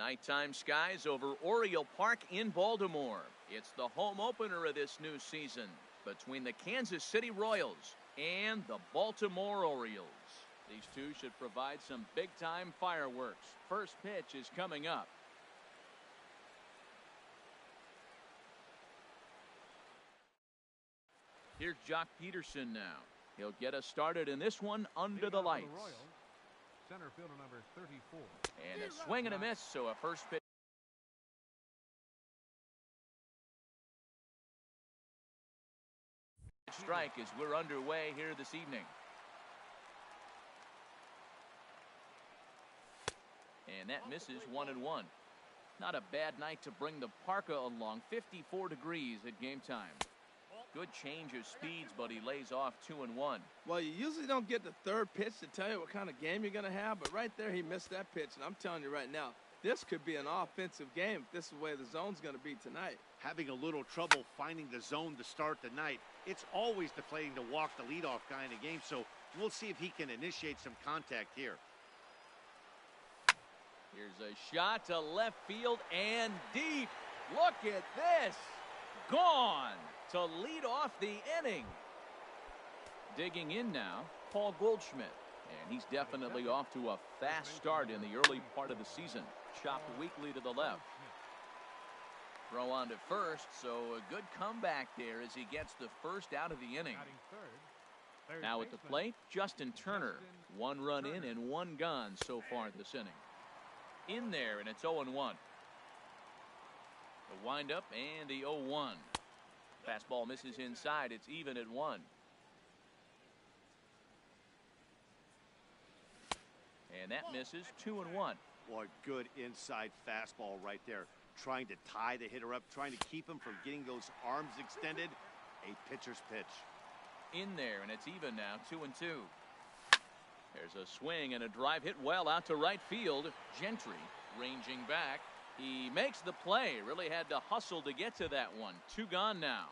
Nighttime skies over Oriole Park in Baltimore. It's the home opener of this new season between the Kansas City Royals and the Baltimore Orioles. These two should provide some big-time fireworks. First pitch is coming up. Here's Jock Peterson now. He'll get us started in this one under the lights. Center fielder number 34. And a swing and a miss, so a first pitch. Strike as we're underway here this evening. And that misses 1-1. Not a bad night to bring the parka along. 54 degrees at game time. Good change of speeds, but he lays off 2-1. Well, you usually don't get the third pitch to tell you what kind of game you're going to have, but right there he missed that pitch, and I'm telling you right now, this could be an offensive game if this is the way the zone's going to be tonight. Having a little trouble finding the zone to start the night. It's always deflating to walk the leadoff guy in a game, so we'll see if he can initiate some contact here. Here's a shot to left field and deep. Look at this. Gone to lead off the inning. Digging in now, Paul Goldschmidt. And he's definitely off to a fast start in the early part of the season. Chopped weakly to the left. Throw on to first, so a good comeback there as he gets the first out of the inning. Now at the plate, Justin Turner. 1 run in and 1 gone so far this inning. In there, and it's 0-1. The windup and the 0-1. Fastball misses inside. It's even at 1. And that misses 2-1. Boy, good inside fastball right there. Trying to tie the hitter up, trying to keep him from getting those arms extended. A pitcher's pitch. In there, and it's even now, 2-2. There's a swing and a drive hit well out to right field. Gentry ranging back. He makes the play. Really had to hustle to get to that one. 2 gone now.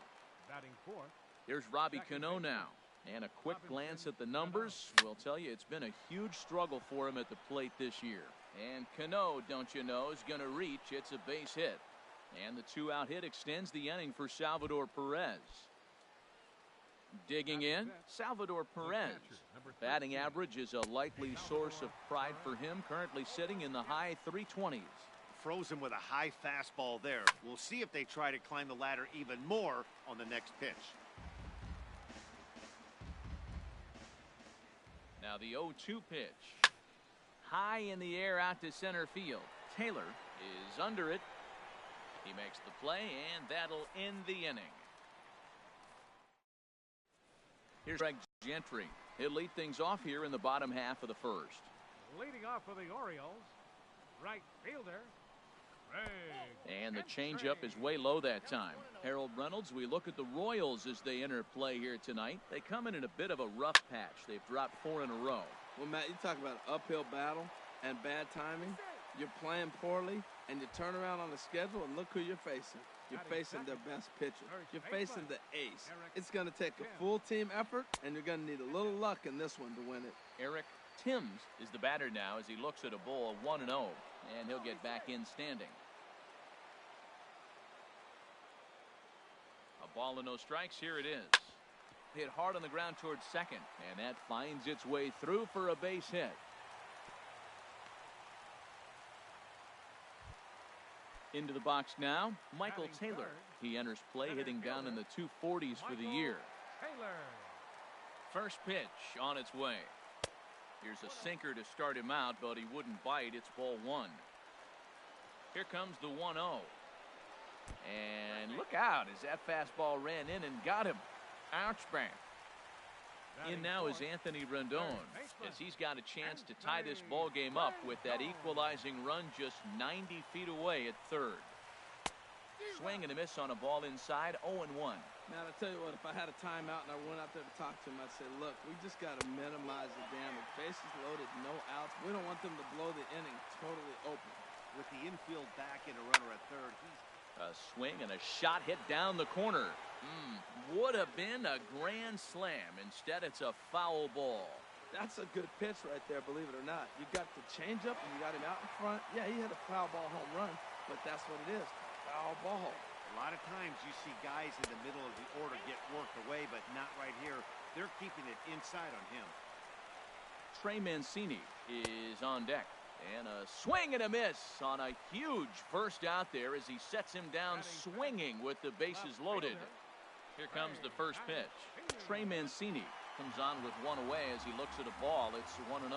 Batting fourth. Here's Robbie Cano now. And a quick glance at the numbers will tell you it's been a huge struggle for him at the plate this year. And Cano, don't you know, is going to reach. It's a base hit. And the 2-out hit extends the inning for Salvador Perez. Digging in, Salvador Perez. Batting average is a likely source of pride for him, currently sitting in the high 320s. Frozen with a high fastball there. We'll see if they try to climb the ladder even more on the next pitch. Now the 0-2 pitch. High in the air out to center field. Taylor is under it. He makes the play, and that'll end the inning. Here's Greg Gentry. He'll lead things off here in the bottom half of the first. Leading off for the Orioles, right fielder, Greg And the Gentry. changeup is way low that time. Harold Reynolds, we look at the Royals as they enter play here tonight. They come in a bit of a rough patch. They've dropped 4 in a row. Well, Matt, you talk about an uphill battle and bad timing. You're playing poorly, and you turn around on the schedule, and look who you're facing. You're facing their best pitcher. You're facing the ace. It's going to take a full team effort, and you're going to need a little luck in this one to win it. Eric Timms is the batter now as he looks at a ball 1-0, and he'll get back in standing. A ball and no strikes. Here it is. Hit hard on the ground towards second, and that finds its way through for a base hit. Into the box now, Michael Taylor. He enters play hitting down in the 240s for the year. Taylor. First pitch on its way. Here's a sinker to start him out, but he wouldn't bite. It's ball 1. Here comes the 1-0. And look out as that fastball ran in and got him. Ouch bang. In now is Anthony Rendon as he's got a chance to tie this ball game up with that equalizing run just 90 feet away at third. Swing and a miss on a ball inside. 0-1. Now, I tell you what, if I had a timeout and I went out there to talk to him, I'd say, look, we just got to minimize the damage. Bases loaded, no outs. We don't want them to blow the inning totally open. With the infield back and a runner at third, A swing and a shot hit down the corner. Would have been a grand slam. Instead, it's a foul ball. That's a good pitch right there, believe it or not. You got the changeup and you got him out in front. Yeah, he hit a foul ball home run, but that's what it is, foul ball. A lot of times you see guys in the middle of the order get worked away, but not right here. They're keeping it inside on him. Trey Mancini is on deck. And a swing and a miss on a huge first out there as he sets him down swinging with the bases loaded. Here comes the first pitch. Trey Mancini comes on with one away as he looks at a ball. It's 1-0.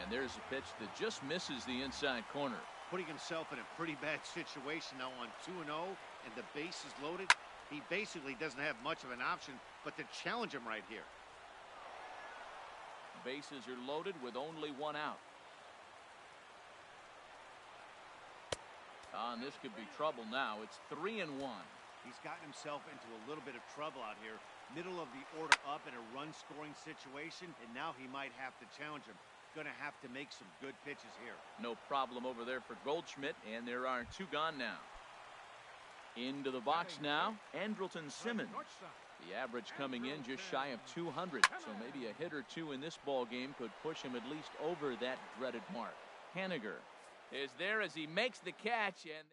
And there's a pitch that just misses the inside corner. Putting himself in a pretty bad situation now on 2-0 and the bases loaded. He basically doesn't have much of an option but to challenge him right here. Bases are loaded with only one out. And this could be trouble now. It's 3-1. He's gotten himself into a little bit of trouble out here. Middle of the order up in a run-scoring situation, and now he might have to challenge him. Going to have to make some good pitches here. No problem over there for Goldschmidt, and there are two gone now. Into the box now, Andrelton Simmons. The average coming in just shy of 200, so maybe a hit or two in this ball game could push him at least over that dreaded mark. Haniger is there as he makes the catch, and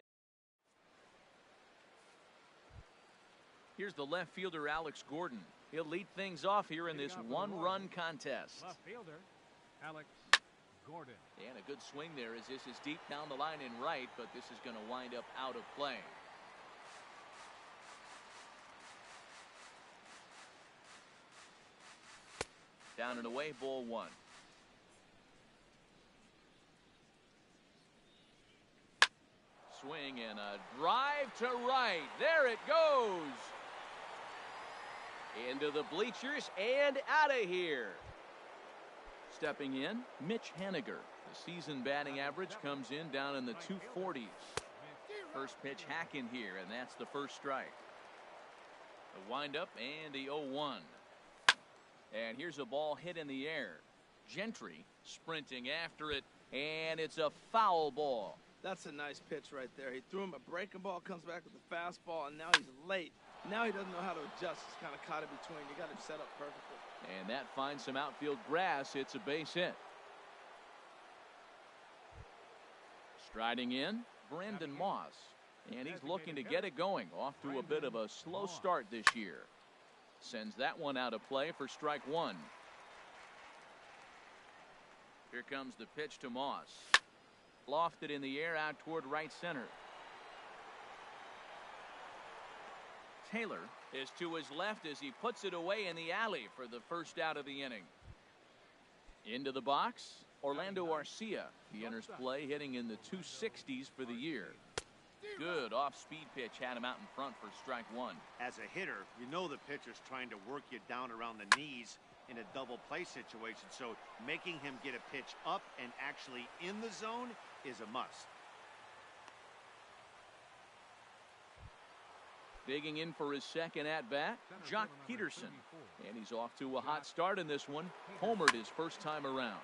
here's the left fielder Alex Gordon. He'll lead things off here in this one-run contest. Left fielder Alex Gordon. And a good swing there as this is deep down the line in right, but this is going to wind up out of play. Down and away, ball one. Swing and a drive to right. There it goes. Into the bleachers and out of here. Stepping in, Mitch Haniger. The season batting average comes in down in the 240s. First pitch hack in here, and that's the first strike. The windup and the 0-1. And here's a ball hit in the air. Gentry sprinting after it, and it's a foul ball. That's a nice pitch right there. He threw him a breaking ball, comes back with a fastball, and now he's late. Now he doesn't know how to adjust. He's kind of caught in between. You got him set up perfectly. And that finds some outfield grass. It's a base hit. Striding in, Brandon Moss. And he's looking to get it going. Off to a bit of a slow start this year. Sends that one out of play for strike one. Here comes the pitch to Moss. Lofted in the air out toward right center. Taylor is to his left as he puts it away in the alley for the first out of the inning. Into the box, Orlando Arcia. He enters play hitting in the 260s for the year. Good off-speed pitch had him out in front for strike one. As a hitter, you know the pitcher's trying to work you down around the knees in a double play situation, so making him get a pitch up and actually in the zone is a must. Digging in for his second at-bat, Jock Peterson. And he's off to a hot start in this one. Homered his first time around.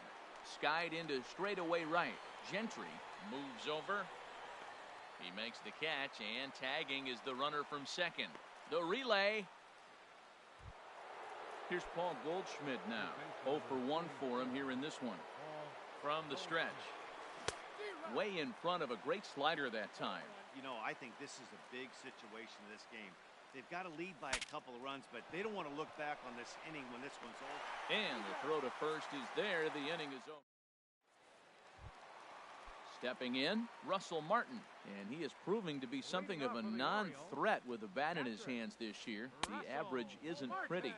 Skied into straightaway right. Gentry moves over. He makes the catch, and tagging is the runner from second. The relay. Here's Paul Goldschmidt now. 0 for 1 for him here in this one. From the stretch. Way in front of a great slider that time. You know, I think this is a big situation in this game. They've got to lead by a couple of runs, but they don't want to look back on this inning when this one's over. And the throw to first is there. The inning is over. Stepping in, Russell Martin. And he is proving to be something of a non-threat with the bat in his hands this year. The average isn't pretty.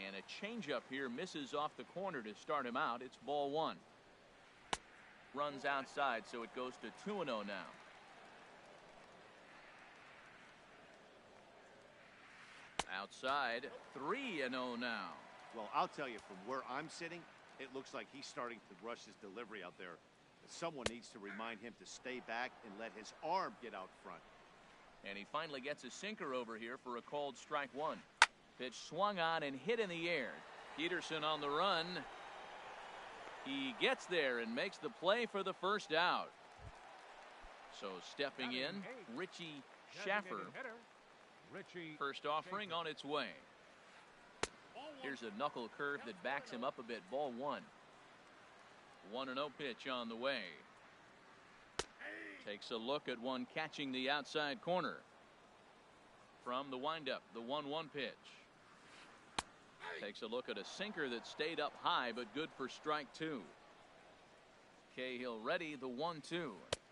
And a changeup here misses off the corner to start him out. It's ball one. Runs outside, so it goes to 2-0 now. Outside, 3-0 now. Well, I'll tell you, from where I'm sitting, it looks like he's starting to rush his delivery out there. Someone needs to remind him to stay back and let his arm get out front. And he finally gets a sinker over here for a called strike one. Pitch swung on and hit in the air. Peterson on the run. He gets there and makes the play for the first out. So stepping in, Richie Schaffer. First offering on its way. Here's a knuckle curve that backs him up a bit. Ball one. 1-0 pitch on the way. Takes a look at one catching the outside corner. From the windup, the 1-1 pitch. Takes a look at a sinker that stayed up high, but good for strike two. Cahill ready, the 1-2.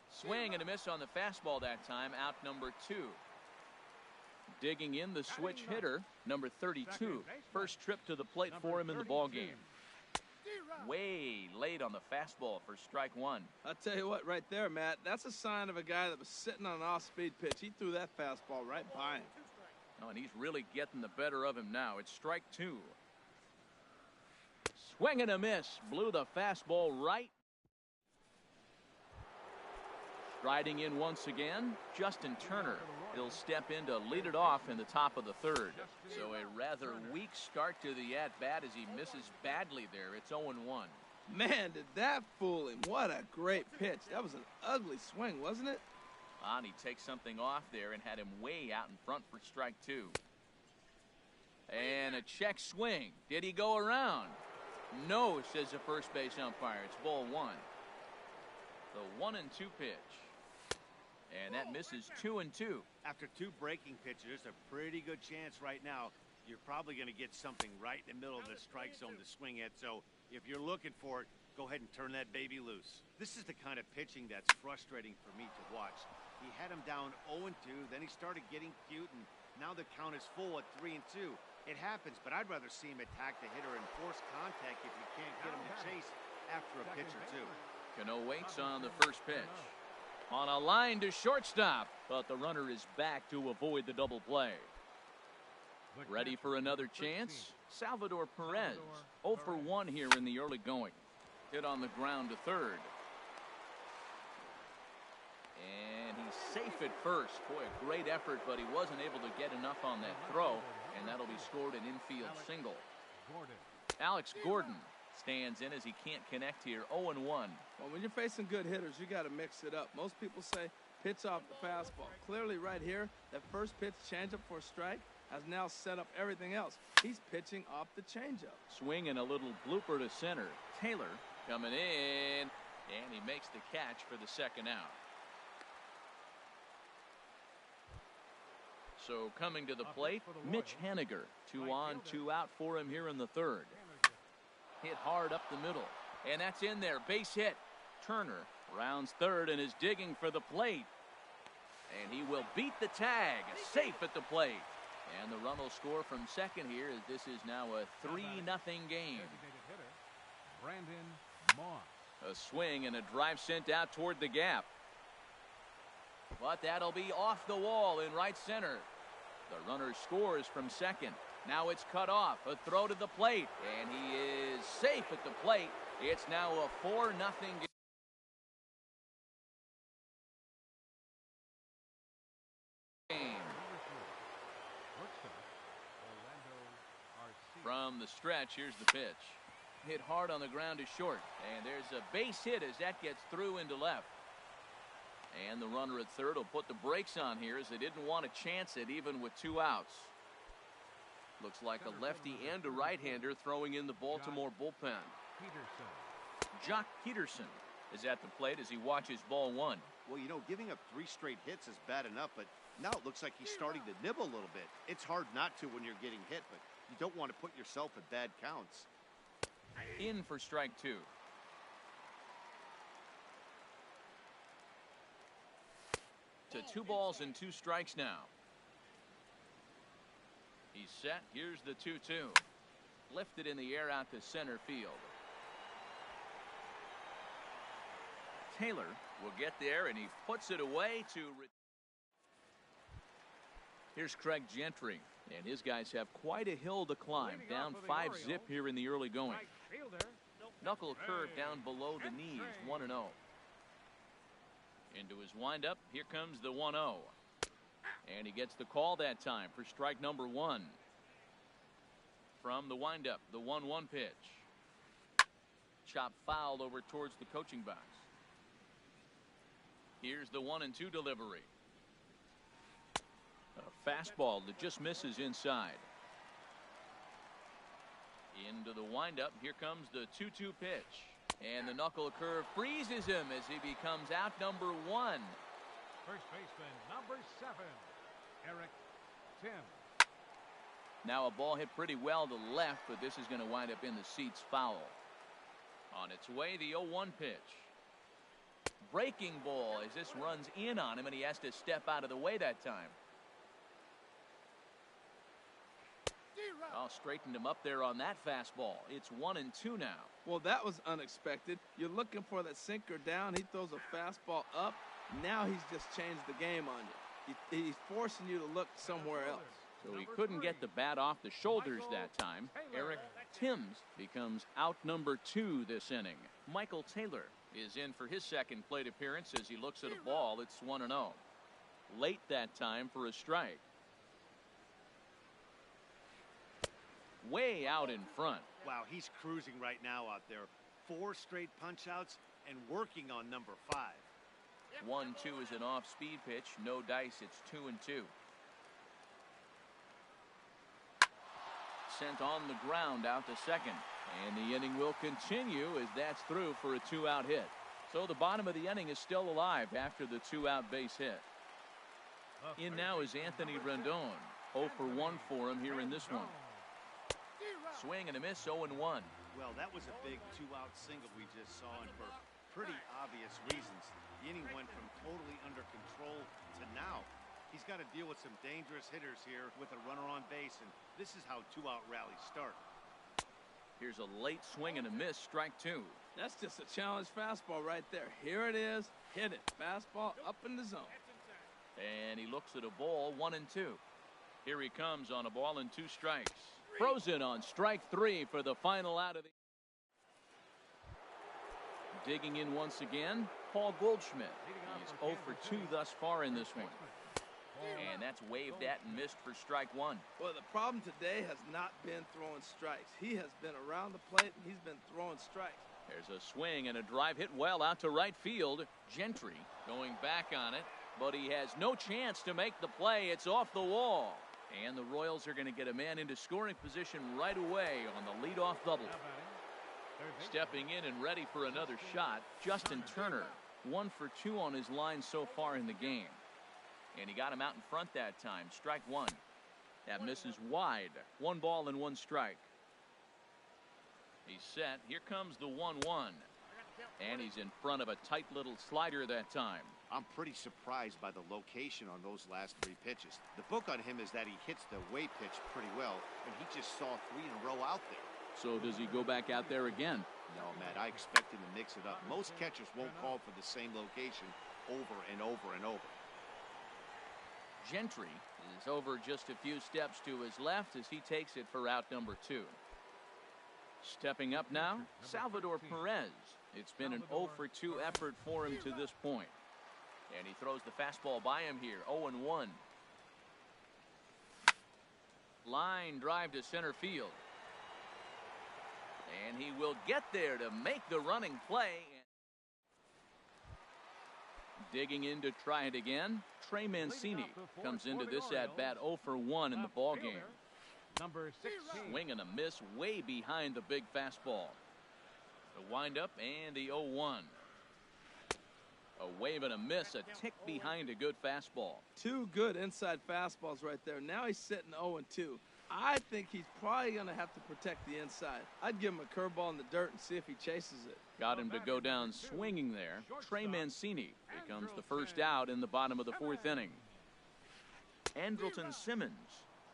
Swing and a miss on the fastball that time, out number 2. Digging in the switch hitter, number 32. First trip to the plate for him in the ballgame. Way late on the fastball for strike one. I'll tell you what, right there, Matt, that's a sign of a guy that was sitting on an off-speed pitch. He threw that fastball right by him. Oh, and he's really getting the better of him now. It's strike two. Swing and a miss. Blew the fastball right. Striding in once again, Justin Turner. He'll step in to lead it off in the top of the third. So a rather weak start to the at-bat as he misses badly there. It's 0-1. Man, did that fool him. What a great pitch. That was an ugly swing, wasn't it? And he takes something off there and had him way out in front for strike two. And a check swing. Did he go around? No, says the first base umpire. It's ball one. The 1-2 pitch. And that misses 2-2. After two breaking pitches, there's a pretty good chance right now you're probably going to get something right in the middle of the strike zone to swing at. So if you're looking for it, go ahead and turn that baby loose. This is the kind of pitching that's frustrating for me to watch. He had him down 0-2, then he started getting cute, and now the count is full at 3-2. It happens, but I'd rather see him attack the hitter and force contact if you can't get him to chase after a pitch or two. Cano waits on the first pitch. On a line to shortstop, but the runner is back to avoid the double play. Ready for another chance? Salvador Perez, 0 for 1 here in the early going. Hit on the ground to third. And he's safe at first. Boy, a great effort, but he wasn't able to get enough on that throw, and that'll be scored an infield single. Alex Gordon stands in as he can't connect here. 0-1. Well, when you're facing good hitters, you got to mix it up. Most people say pitch off the fastball. Clearly right here, that first pitch changeup for a strike has now set up everything else. He's pitching off the changeup. Swing and a little blooper to center. Taylor coming in, and he makes the catch for the second out. So coming to the plate, Mitch Haniger. 2 on, 2 out for him here in the third. Hit hard up the middle, and that's in there. Base hit. Turner rounds third and is digging for the plate. And he will beat the tag. Safe at the plate. And the run will score from second here as this is now a 3-0 game. A swing and a drive sent out toward the gap. But that'll be off the wall in right center. The runner scores from second. Now it's cut off. A throw to the plate. And he is safe at the plate. It's now a 4-0 game. From the stretch, here's the pitch. Hit hard on the ground to short. And there's a base hit as that gets through into left. And the runner at third will put the brakes on here as they didn't want to chance it even with 2 outs. Looks like a lefty and a right-hander throwing in the Baltimore bullpen. Jock Peterson is at the plate as he watches ball one. Well, you know, giving up 3 straight hits is bad enough, but now it looks like he's starting to nibble a little bit. It's hard not to when you're getting hit, but you don't want to put yourself at bad counts. In for strike two. To 2 balls and 2 strikes now. He's set. Here's the 2-2. Lifted in the air out to center field. Taylor will get there, and he puts it away to... Here's Craig Gentry, and his guys have quite a hill to climb. Down 5-zip here in the early going. Knuckle curve down below the knees, 1-0. Into his windup, here comes the 1-0. And he gets the call that time for strike number 1. From the windup, the 1-1 pitch. Chop fouled over towards the coaching box. Here's the 1-2 delivery. A fastball that just misses inside. Into the windup. Here comes the 2-2 pitch. And the knuckle curve freezes him as he becomes out number 1. First baseman, number 7, Eric Tim. Now a ball hit pretty well to left, but this is going to wind up in the seats foul. On its way, the 0-1 pitch. Breaking ball as this runs in on him, and he has to step out of the way that time. Oh, straightened him up there on that fastball. It's 1-2 now. Well, that was unexpected. You're looking for that sinker down. He throws a fastball up. Now he's just changed the game on you. He's forcing you to look somewhere else. So he couldn't get the bat off the shoulders that time. Eric Timms becomes out number 2 this inning. Michael Taylor is in for his second plate appearance as he looks at a ball. It's 1-0. Late that time for a strike. Way out in front. Wow, he's cruising right now out there. 4 straight punch-outs and working on number 5. 1-2 is an off-speed pitch. No dice. It's 2-2. Sent on the ground out to second. And the inning will continue as that's through for a 2-out hit. So the bottom of the inning is still alive after the 2-out base hit. In now is Anthony Rendon. 0 for 1 for him here in this one. Swing and a miss, 0-1. Well, that was a big 2-out single we just saw, and for pretty obvious reasons. The inning went from totally under control to now. He's got to deal with some dangerous hitters here with a runner on base, and this is how 2-out rallies start. Here's a late swing and a miss, strike 2. That's just a challenge fastball right there. Here it is. Hit it. Fastball up in the zone. And he looks at a ball, 1-2. Here he comes on a ball and 2 strikes. Frozen on strike 3 for the final out of the. Digging in once again, Paul Goldschmidt. He's 0 for 2 thus far in this one. And that's waved at and missed for strike 1. Well, the problem today has not been throwing strikes. He has been around the plate, and he's been throwing strikes. There's a swing and a drive hit well out to right field. Gentry going back on it, but he has no chance to make the play. It's off the wall. And the Royals are going to get a man into scoring position right away on the leadoff double. Stepping in and ready for another shot, Justin Turner. 1 for 2 on his line so far in the game. And he got him out in front that time. Strike 1. That misses wide. 1 ball and 1 strike. He's set. Here comes the 1-1. And he's in front of a tight little slider that time. I'm pretty surprised by the location on those last 3 pitches. The book on him is that he hits the way pitch pretty well, and he just saw 3 in a row out there. So does he go back out there again? No, Matt, I expect him to mix it up. Most catchers won't call for the same location over and over and over. Gentry is over just a few steps to his left as he takes it for out number 2. Stepping up now, Salvador Perez. It's been an 0 for 2 effort for him to this point. And he throws the fastball by him here, 0-1. Line drive to center field. And he will get there to make the running play. Digging in to try it again, Trey Mancini comes into this at-bat 0 for 1 in the ballgame. Number 16. Swing and a miss way behind the big fastball. The windup and the 0-1. A wave and a miss, a tick behind a good fastball. 2 good inside fastballs right there. Now he's sitting 0-2. I think he's probably going to have to protect the inside. I'd give him a curveball in the dirt and see if he chases it. Got him to go down swinging there. Trey Mancini becomes the first out in the bottom of the 4th inning. Andrelton Simmons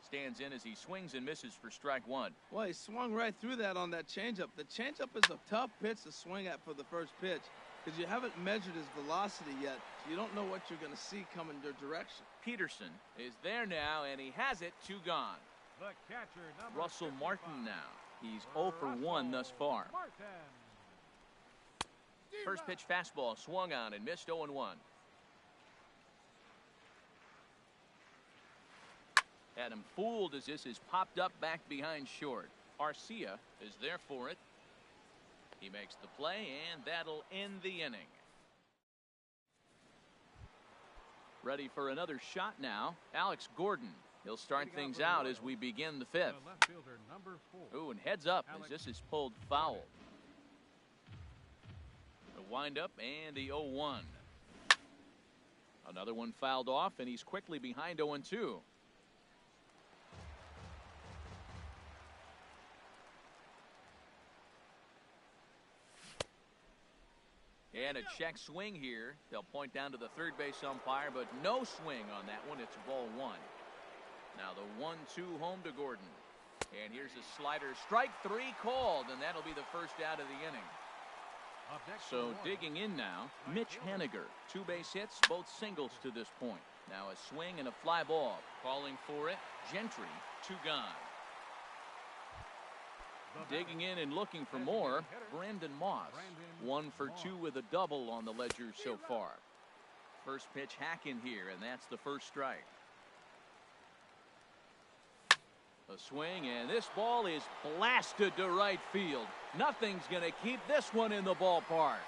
stands in as he swings and misses for strike 1. Well, he swung right through that on that changeup. The changeup is a tough pitch to swing at for the first pitch because you haven't measured his velocity yet. So you don't know what you're going to see coming your direction. Peterson is there now, and he has it 2 gone. The catcher, number Russell 55. Martin now. He's 0 for 1 thus far. Martin. First pitch fastball swung on and missed 0-1. Had him fooled as this is popped up back behind short. Arcia is there for it. He makes the play, and that'll end the inning. Ready for another shot now. Alex Gordon He'll start things out as we begin the fifth. The left fielder, number 4. Ooh, and heads up as this is pulled foul. The windup and the 0-1. Another one fouled off, and he's quickly behind 0-2. And a check swing here. They'll point down to the third base umpire, but no swing on that one. It's ball 1. Now the 1-2 home to Gordon. And here's a slider. Strike 3 called, and that'll be the first out of the inning. So digging in now, Mitch Haniger. 2 base hits, both singles to this point. Now a swing and a fly ball. Calling for it, Gentry, 2 gone. Digging in and looking for more, Brandon Moss. 1 for 2 with a double on the ledger so far. First pitch hack in here, and that's the first strike. A swing, and this ball is blasted to right field. Nothing's going to keep this one in the ballpark.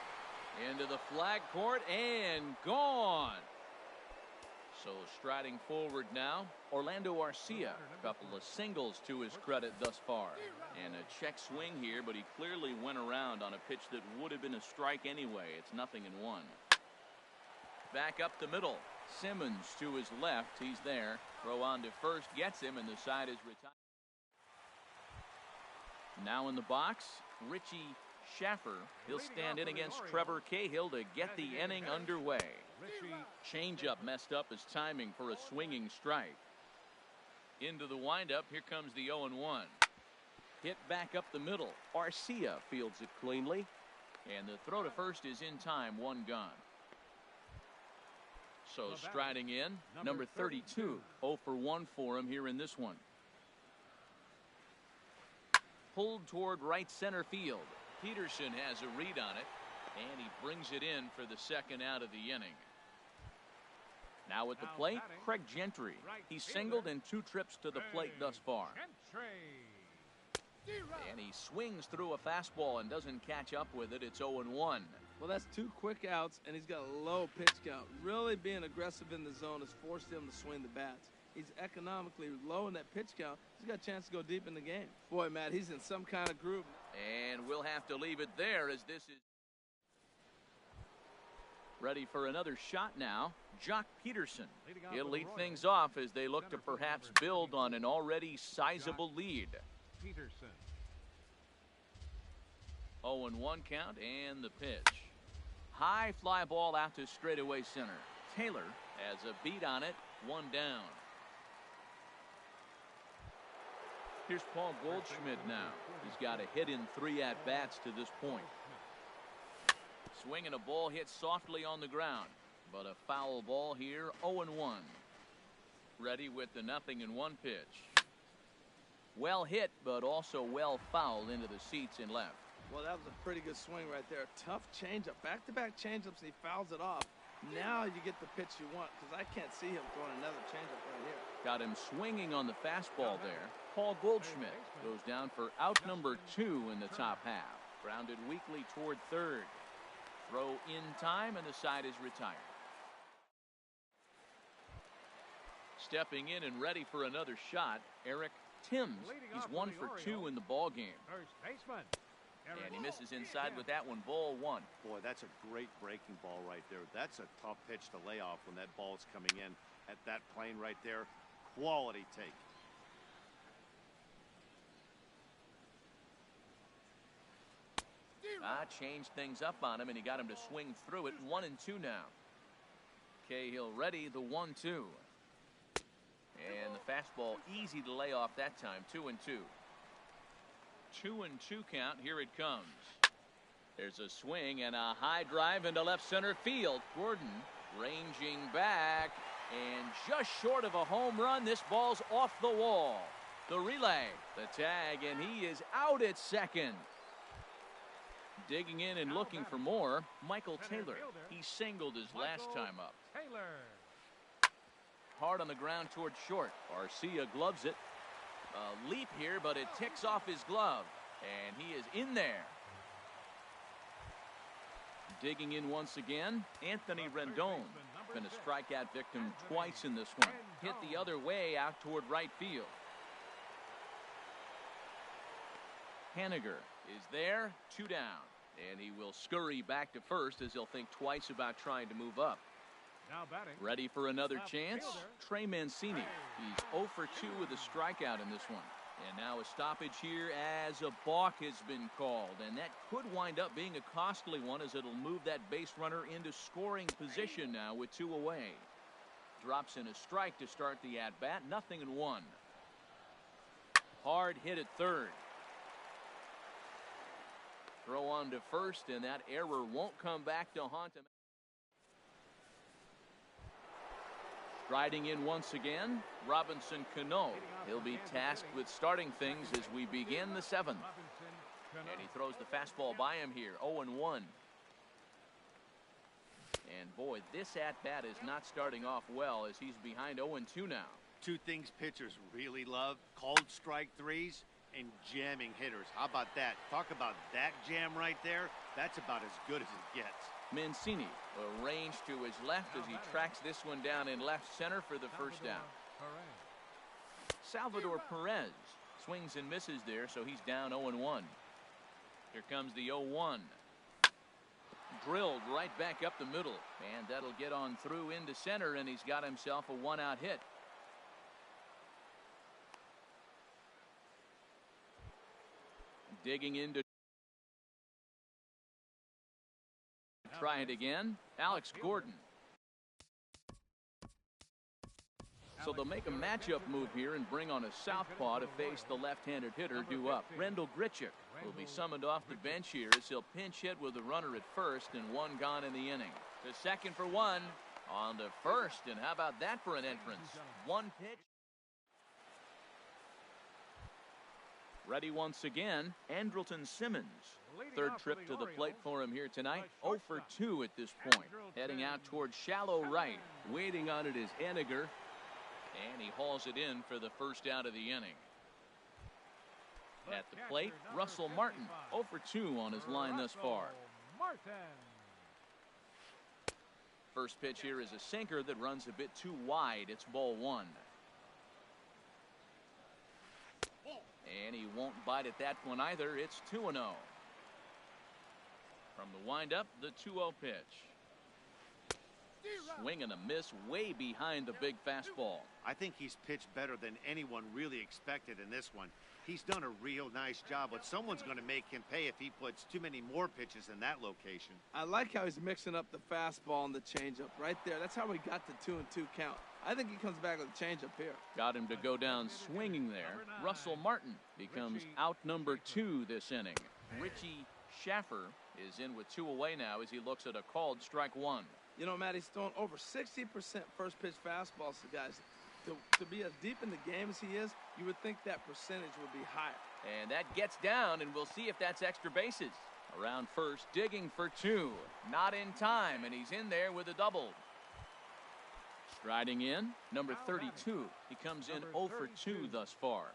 Into the flag court and gone. So striding forward now, Orlando Arcia. A couple of singles to his credit thus far. And a check swing here, but he clearly went around on a pitch that would have been a strike anyway. It's 0-1. Back up the middle. Simmons to his left. He's there. Throw on to first. Gets him, and the side is retired. Now in the box, Richie Schaffer. He'll stand in against Trevor Cahill to get the inning underway. Changeup messed up his timing for a swinging strike. Into the windup. Here comes the 0-1. Hit back up the middle. Arcia fields it cleanly. And the throw to first is in time. 1 gone. So striding in, number 32. 0 for 1 for him here in this one. Pulled toward right center field. Peterson has a read on it, and he brings it in for the second out of the inning. Now at the plate, Craig Gentry. He's singled in 2 trips to the plate thus far. And he swings through a fastball and doesn't catch up with it. It's 0-1. Well, that's 2 quick outs, and he's got a low pitch count. Really being aggressive in the zone has forced him to swing the bats. He's economically low in that pitch count. He's got a chance to go deep in the game. Boy, Matt, he's in some kind of groove. And we'll have to leave it there as this is ready for another shot now. Jock Peterson. He'll lead things off as they look to perhaps build on an already sizable lead. Peterson. 0-1 count and the pitch. High fly ball out to straightaway center. Taylor has a beat on it. 1 down. Here's Paul Goldschmidt now. He's got a hit in 3 at-bats to this point. Swinging a ball hit softly on the ground, but a foul ball here. 0-1. Ready with the 0-1 pitch. Well hit, but also well fouled into the seats and left. Well, that was a pretty good swing right there. Tough changeup. Back-to-back changeups, and he fouls it off. Now you get the pitch you want, because I can't see him throwing another changeup right here. Got him swinging on the fastball there. Paul Goldschmidt goes down for out number 2 in the top half. Grounded weakly toward third. Throw in time, and the side is retired. Stepping in and ready for another shot, Eric Timms. He's 1 for 2 in the ball game. First baseman. And he misses inside with that one. Ball 1. Boy, that's a great breaking ball right there. That's a tough pitch to lay off when that ball's coming in at that plane right there. Quality take. Changed things up on him, and he got him to swing through it. 1-2 now. Cahill ready, the 1-2. And the fastball easy to lay off that time. 2-2. 2-2 count. Here it comes. There's a swing and a high drive into left center field. Gordon ranging back and just short of a home run. This ball's off the wall. The relay, the tag, and he is out at second. Digging in and looking for more, Michael Taylor. He singled his last time up. Taylor. Hard on the ground toward short. Arcia gloves it. A leap here, but it ticks off his glove, and he is in there. Digging in once again, Anthony Rendon. been a strikeout victim twice in this one. Hit the other way out toward right field. Haniger is there, 2 down. And he will scurry back to first as he'll think twice about trying to move up. Now batting. Ready for another chance? Trey Mancini. He's 0 for 2 with a strikeout in this one. And now a stoppage here as a balk has been called. And that could wind up being a costly one as it'll move that base runner into scoring position now with 2 away. Drops in a strike to start the at-bat. 0-1. Hard hit at third. Throw on to first, and that error won't come back to haunt him. Striding in once again, Robinson Cano. He'll be tasked with starting things as we begin the 7th. And he throws the fastball by him here, 0-1. And boy, this at-bat is not starting off well as he's behind 0-2 now. 2 things pitchers really love: called strike threes and jamming hitters. How about that? Talk about that jam right there. That's about as good as it gets. Mancini arranged to his left as he tracks this one down in left center for the first down. Salvador Perez swings and misses there, so he's down 0-1. Here comes the 0-1. Drilled right back up the middle, and that'll get on through into center, and he's got himself a 1-out hit. Digging into try it again, Alex Gordon. So they'll make a matchup move here and bring on a southpaw to face the left-handed hitter due up. Rendell Grichuk will be summoned off the bench here as he'll pinch hit with a runner at first and 1 gone in the inning. To second for 1, on to first, and how about that for an entrance? 1 pitch. Ready once again, Andrelton Simmons. 3rd trip to the plate for him here tonight. 0 for 2 at this point. Heading out towards shallow right. Waiting on it is Haniger. And he hauls it in for the first out of the inning. At the plate, Russell Martin. 0 for 2 on his line thus far. First pitch here is a sinker that runs a bit too wide. It's ball 1. And he won't bite at that one either. It's 2-0. From the windup, the 2-0 pitch. Swing and a miss way behind the big fastball. I think he's pitched better than anyone really expected in this one. He's done a real nice job, but someone's going to make him pay if he puts too many more pitches in that location. I like how he's mixing up the fastball and the changeup right there. That's how we got the 2-2 count. I think he comes back with a changeup here. Got him to go down swinging there. Russell Martin becomes out number 2 this inning. Richie Schaffer is in with 2 away now as he looks at a called strike 1. You know, Matt, he's thrown over 60% first pitch fastballs to guys. To be as deep in the game as he is, you would think that percentage would be higher. And that gets down, and we'll see if that's extra bases. Around first, digging for 2. Not in time, and he's in there with a double. Striding in, number 32. He comes in 0 for 2 thus far.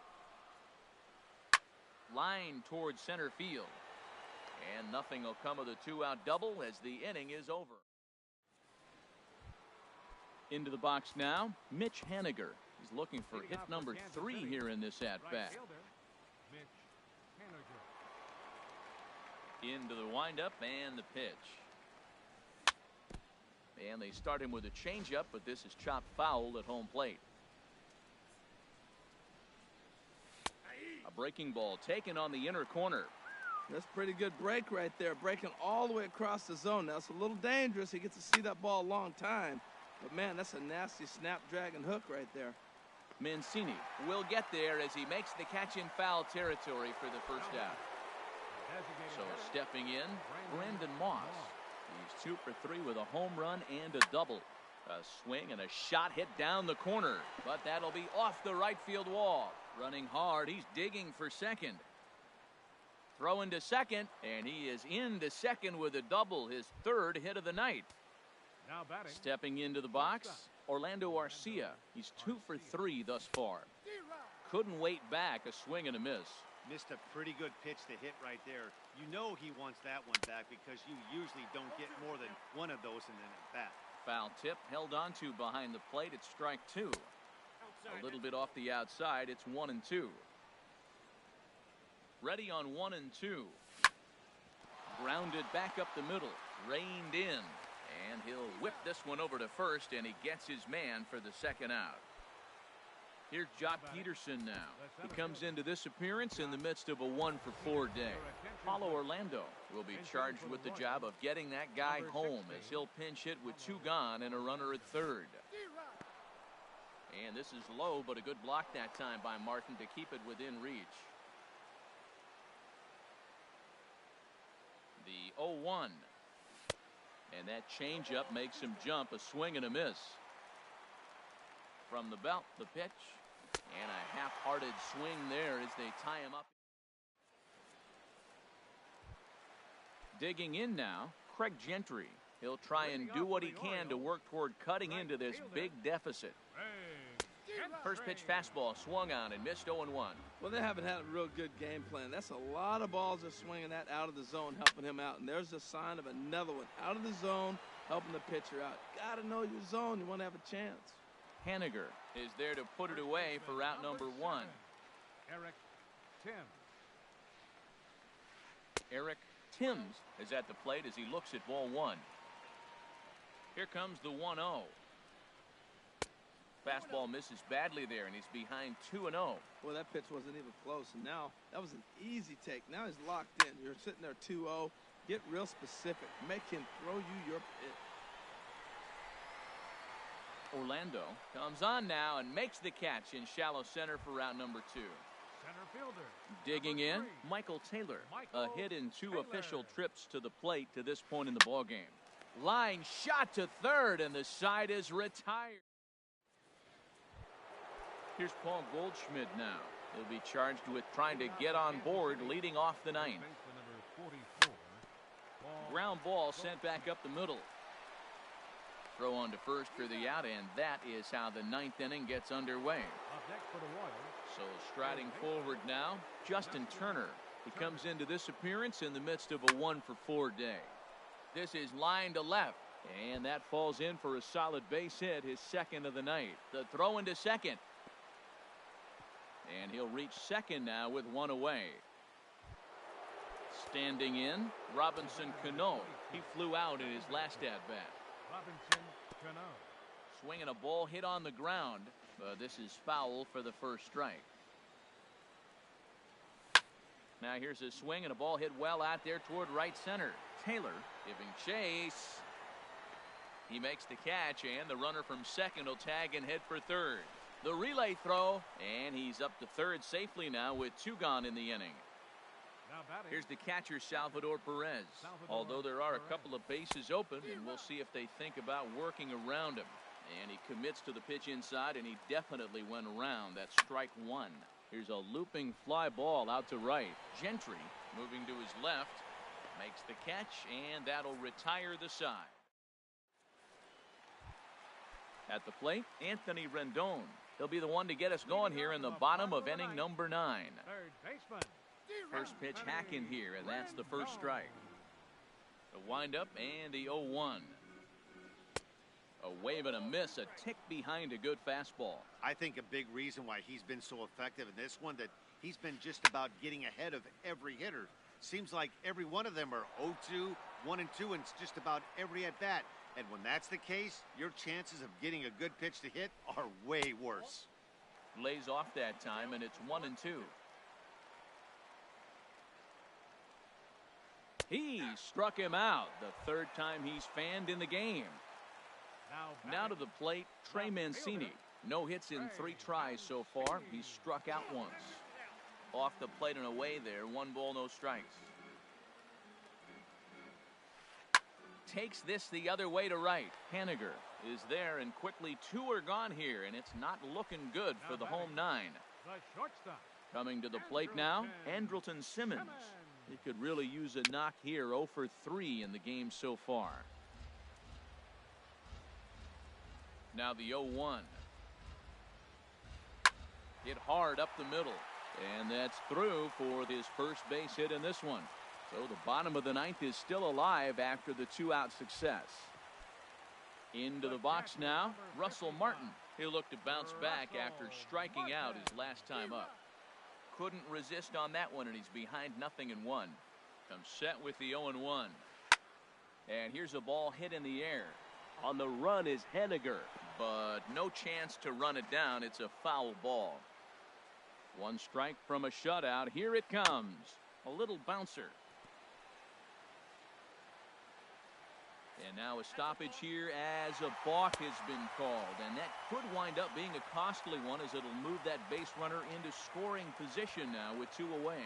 Line towards center field. And nothing will come of the 2-out double as the inning is over. Into the box now, Mitch Haniger. He's looking for hit number 3 here in this at-bat. Into the windup and the pitch. And they start him with a changeup, but this is chopped foul at home plate. A breaking ball taken on the inner corner. That's a pretty good break right there, breaking all the way across the zone. Now, it's a little dangerous. He gets to see that ball a long time. But, man, that's a nasty snapdragon hook right there. Mancini will get there as he makes the catch in foul territory for the first out. So stepping in, Brandon Moss. He's 2 for 3 with a home run and a double. A swing and a shot hit down the corner, but that'll be off the right field wall. Running hard, he's digging for second. Throwing to second, and he is into second with a double, his 3rd hit of the night. Now batting. Stepping into the box, Orlando Arcia. He's 2 for 3 thus far. Couldn't wait back, a swing and a miss. Missed a pretty good pitch to hit right there. You know he wants that one back because you usually don't get more than one of those in an at-bat. Foul tip held onto behind the plate. It's strike two. A little bit off the outside. It's 1-2. Ready on 1-2. Grounded back up the middle. Reined in. And he'll whip this one over to first, and he gets his man for the second out. Here's Jock Peterson now. He comes into this appearance in the midst of a 1-for-4 day. Paulo Orlando will be charged with the job of getting that guy home as he'll pinch hit with two gone and a runner at third. And this is low, but a good block that time by Martin to keep it within reach. The 0-1. And that changeup makes him jump, a swing and a miss. From the belt, the pitch. And a half-hearted swing there as they tie him up. Digging in now, Craig Gentry. He'll try and do what he can to work toward cutting into this big deficit. First pitch fastball swung on and missed 0-1. Well, they haven't had a real good game plan. That's a lot of balls they're swinging at out of the zone, helping him out. And there's a sign of another one out of the zone, helping the pitcher out. Got to know your zone. You want to have a chance. Haniger is there to put it away for route number one. Eric Timms is at the plate as he looks at ball one. Here comes the 1-0. Fastball misses badly there, and he's behind 2-0. Well, that pitch wasn't even close, and now that was an easy take. Now he's locked in. You're sitting there 2-0. Get real specific. Make him throw you your pitch. Orlando comes on now and makes the catch in shallow center for route number two. Center fielder. Digging in, Michael Taylor. A hit in two official trips to the plate to this point in the ballgame. Line shot to third, and the side is retired. Here's Paul Goldschmidt now. He'll be charged with trying to get on board leading off the ninth. Ground ball sent back up the middle. Throw on to first for the out, and that is how the ninth inning gets underway. So striding forward now, Justin Turner. He comes into this appearance in the midst of a 1-for-4 day. This is line to left, and that falls in for a solid base hit, his second of the night. The throw into second. And he'll reach second now with one away. Standing in, Robinson Cano. He flew out in his last at-bat. Robinson Cano. Swinging a ball hit on the ground. This is foul for the first strike. Now here's a swing and a ball hit well out there toward right center. Taylor giving chase. He makes the catch, and the runner from second will tag and head for third. The relay throw, and he's up to third safely now with two gone in the inning. Here's the catcher, Salvador Perez. Although there are a couple of bases open, and we'll see if they think about working around him. And he commits to the pitch inside, and he definitely went around. That's strike one. Here's a looping fly ball out to right. Gentry moving to his left, makes the catch, and that'll retire the side. At the plate, Anthony Rendon. He'll be the one to get us going here in the bottom of inning number 9. Third baseman. First pitch hack in here, and that's the first strike. The windup and the 0-1. A wave and a miss, a tick behind a good fastball. I think a big reason why he's been so effective in this one, that he's been just about getting ahead of every hitter. Seems like every one of them are 0-2, 1-2, and it's just about every at-bat. And when that's the case, your chances of getting a good pitch to hit are way worse. Lays off that time, and it's 1-2. He struck him out, the third time he's fanned in the game. Now to the plate, Trey Mancini. No hits in 3 tries so far. He's struck out once. Off the plate and away there, 1 ball, no strikes. Takes this the other way to right. Haniger is there, and quickly 2 are gone here, and it's not looking good for the home 9. The shortstop. Coming to the plate now, Andrelton Simmons. He could really use a knock here, 0 for 3 in the game so far. Now the 0-1. Hit hard up the middle, and that's through for his first base hit in this one. So the bottom of the 9th is still alive after the 2-out success. Into the box now, Russell Martin. He'll look to bounce back after striking out his last time up. Couldn't resist on that one, and he's behind 0-1. Comes set with the 0-1. And here's a ball hit in the air. On the run is Henniger, but no chance to run it down. It's a foul ball. One strike from a shutout. Here it comes. A little bouncer. And now a stoppage here as a balk has been called. And that could wind up being a costly one, as it'll move that base runner into scoring position now with 2 away.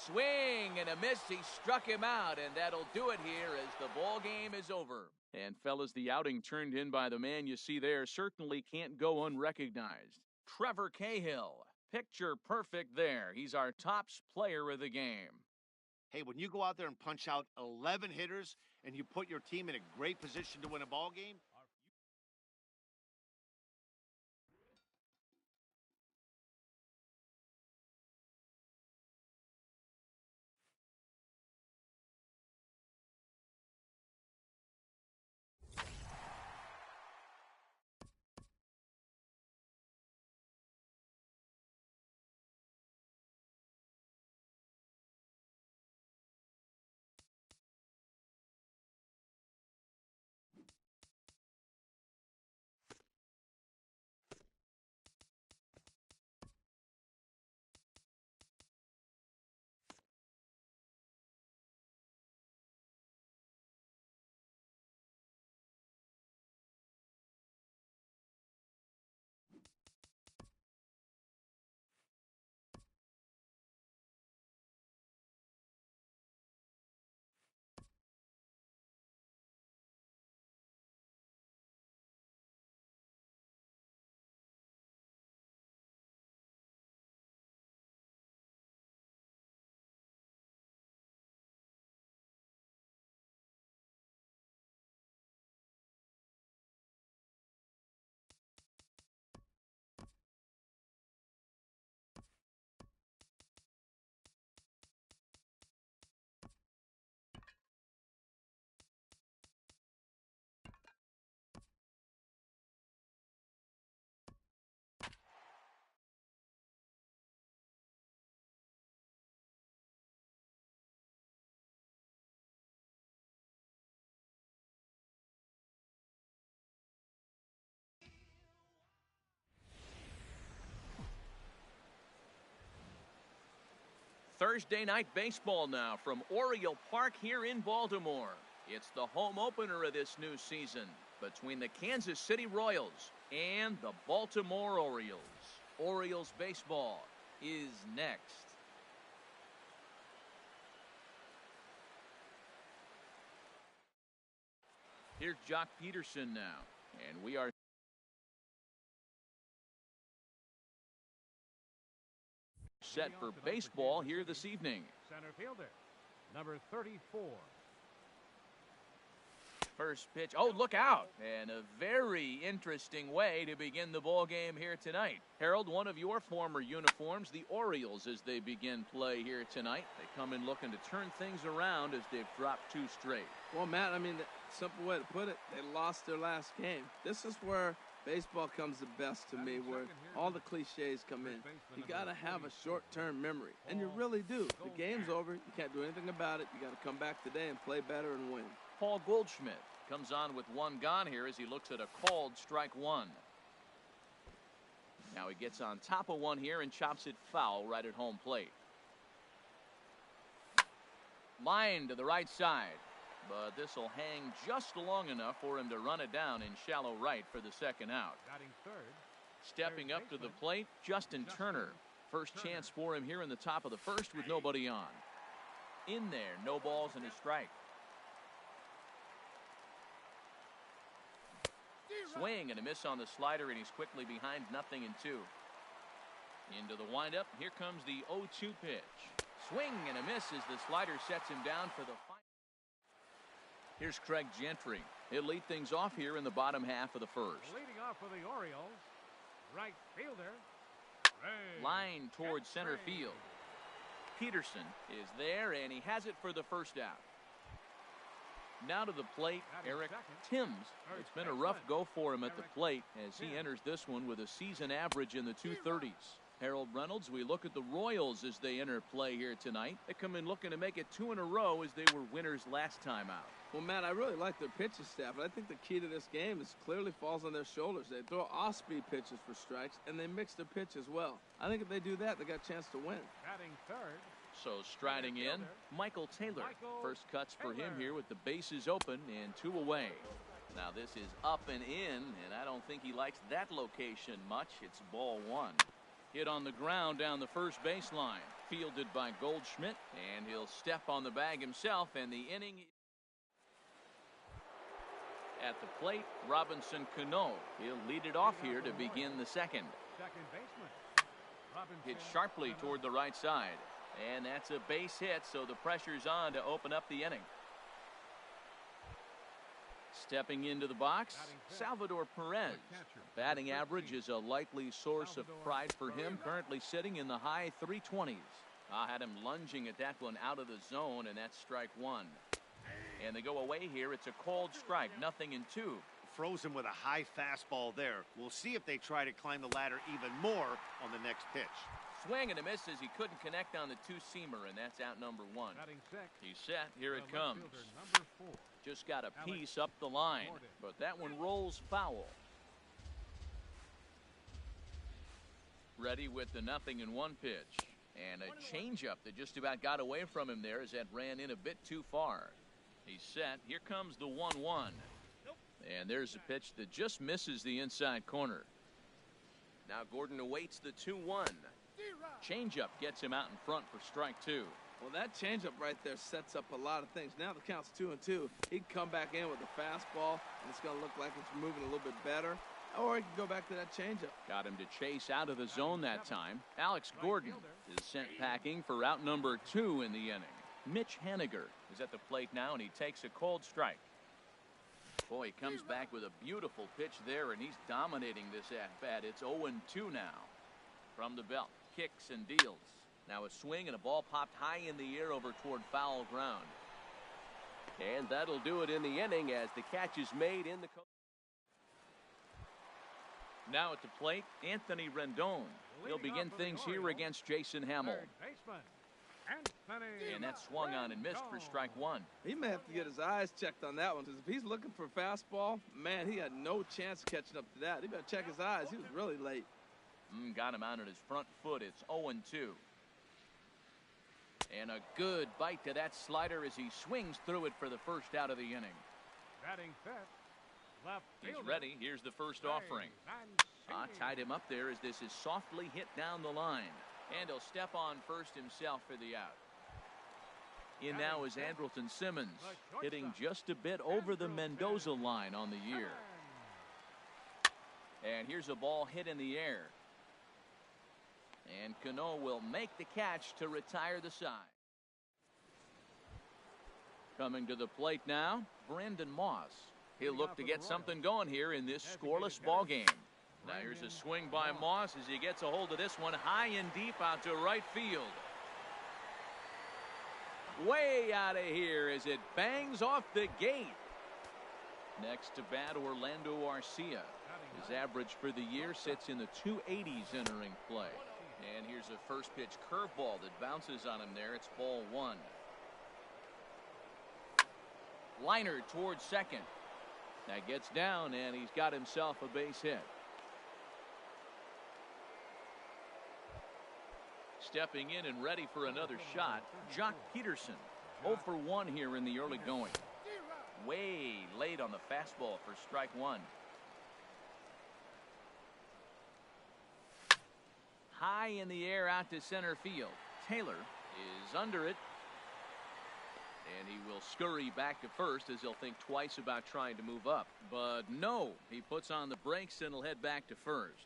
Swing and a miss. He struck him out, and that'll do it here as the ball game is over. And fellas, the outing turned in by the man you see there certainly can't go unrecognized. Trevor Cahill, picture perfect there. He's our tops player of the game. Hey, when you go out there and punch out 11 hitters and you put your team in a great position to win a ball game, Thursday night baseball now from Oriole Park here in Baltimore. It's the home opener of this new season between the Kansas City Royals and the Baltimore Orioles. Orioles baseball is next. Here's Jock Peterson now, and we are set for baseball here this evening. Center fielder, number 34. First pitch. Oh, look out. And a very interesting way to begin the ball game here tonight. Harold, one of your former uniforms, the Orioles, as they begin play here tonight. They come in looking to turn things around as they've dropped 2 straight. Well, Matt, I mean, the simple way to put it, they lost their last game. This is where baseball comes the best to me, where all the cliches come in. You got to have a short-term memory, and you really do. The game's over. You can't do anything about it. You got to come back today and play better and win. Paul Goldschmidt comes on with 1 gone here as he looks at a called strike 1. Now he gets on top of one here and chops it foul right at home plate. Line to the right side, but this will hang just long enough for him to run it down in shallow right for the second out. Stepping up to the plate, Justin Turner. First chance for him here in the top of the first with nobody on. In there, no balls and a strike. Swing and a miss on the slider, and he's quickly behind 0-2. Into the windup. Here comes the 0-2 pitch. Swing and a miss as the slider sets him down for the final. Here's Craig Gentry. He'll lead things off here in the bottom half of the first. Leading off for the Orioles, right fielder. Line towards center field. Peterson is there, and he has it for the first out. Now to the plate, Eric Timms. It's been a rough go for him at the plate as he enters this one with a season average in the 230s. Harold Reynolds, we look at the Royals as they enter play here tonight. They come in looking to make it 2 in a row as they were winners last time out. Well, Matt, I really like their pitching staff, but I think the key to this game is clearly falls on their shoulders. They throw off-speed pitches for strikes, and they mix their pitch as well. I think if they do that, they got a chance to win. Batting third. So striding in, Michael Taylor. First cuts for him here with the bases open and 2 away. Now this is up and in, and I don't think he likes that location much. It's ball 1. Hit on the ground down the first baseline. Fielded by Goldschmidt, and he'll step on the bag himself, and the inning. At the plate, Robinson Cano. He'll lead it off here to begin the second. Second baseman. Hit sharply toward the right side. And that's a base hit, so the pressure's on to open up the inning. Stepping into the box, Salvador Perez. Batting average is a likely source of pride for him, currently sitting in the high 320s. I had him lunging at that one out of the zone, and that's strike 1. And they go away here. It's a called strike, 0-2. Frozen with a high fastball there. We'll see if they try to climb the ladder even more on the next pitch. Swing and a miss as he couldn't connect on the 2-seamer, and that's out number 1. He's set. Here it comes. Just got a piece up the line, but that one rolls foul. Ready with the 0-1 pitch. And a changeup that just about got away from him there as that ran in a bit too far. He's set. Here comes the 1-1. And there's a pitch that just misses the inside corner. Now Gordon awaits the 2-1. Changeup gets him out in front for strike 2. Well, that changeup right there sets up a lot of things. Now the count's 2-2. He can come back in with a fastball, and it's going to look like it's moving a little bit better. Or he can go back to that changeup. Got him to chase out of the zone that time. Alex Gordon is sent packing for out number 2 in the inning. Mitch Haniger is at the plate now, and he takes a cold strike. Boy, he comes back with a beautiful pitch there, and he's dominating this at-bat. It's 0-2 now. From the belt, kicks and deals. Now a swing and a ball popped high in the air over toward foul ground. And that'll do it in the inning as the catch is made in the. Now at the plate, Anthony Rendon. He'll begin things here against Jason Hamill. And that swung on and missed for strike 1. He may have to get his eyes checked on that one, because if he's looking for a fastball, man, he had no chance of catching up to that. He better check his eyes. He was really late. Got him out on his front foot. It's 0-2. And a good bite to that slider as he swings through it for the first out of the inning. Batting fifth. Left He's ready. Here's the first offering. Tied him up there as this is softly hit down the line. And he'll step on first himself for the out. In now is Andrelton Simmons, hitting just a bit over the Mendoza line on the year. And here's a ball hit in the air. And Cano will make the catch to retire the side. Coming to the plate now, Brandon Moss. He'll look to get something going here in this scoreless ball game. Now here's a swing by Moss as he gets a hold of this one high and deep out to right field. Way out of here as it bangs off the gate. Next to bat, Orlando Arcia. His average for the year sits in the 280s entering play. And here's a first pitch curveball that bounces on him there. It's ball 1. Liner towards second. That gets down, and he's got himself a base hit. Stepping in and ready for another shot, Jock Peterson. 0 for 1 here in the early going. Way late on the fastball for strike 1. High in the air out to center field. Taylor is under it. And he will scurry back to first as he'll think twice about trying to move up. But no, he puts on the brakes and he'll head back to first.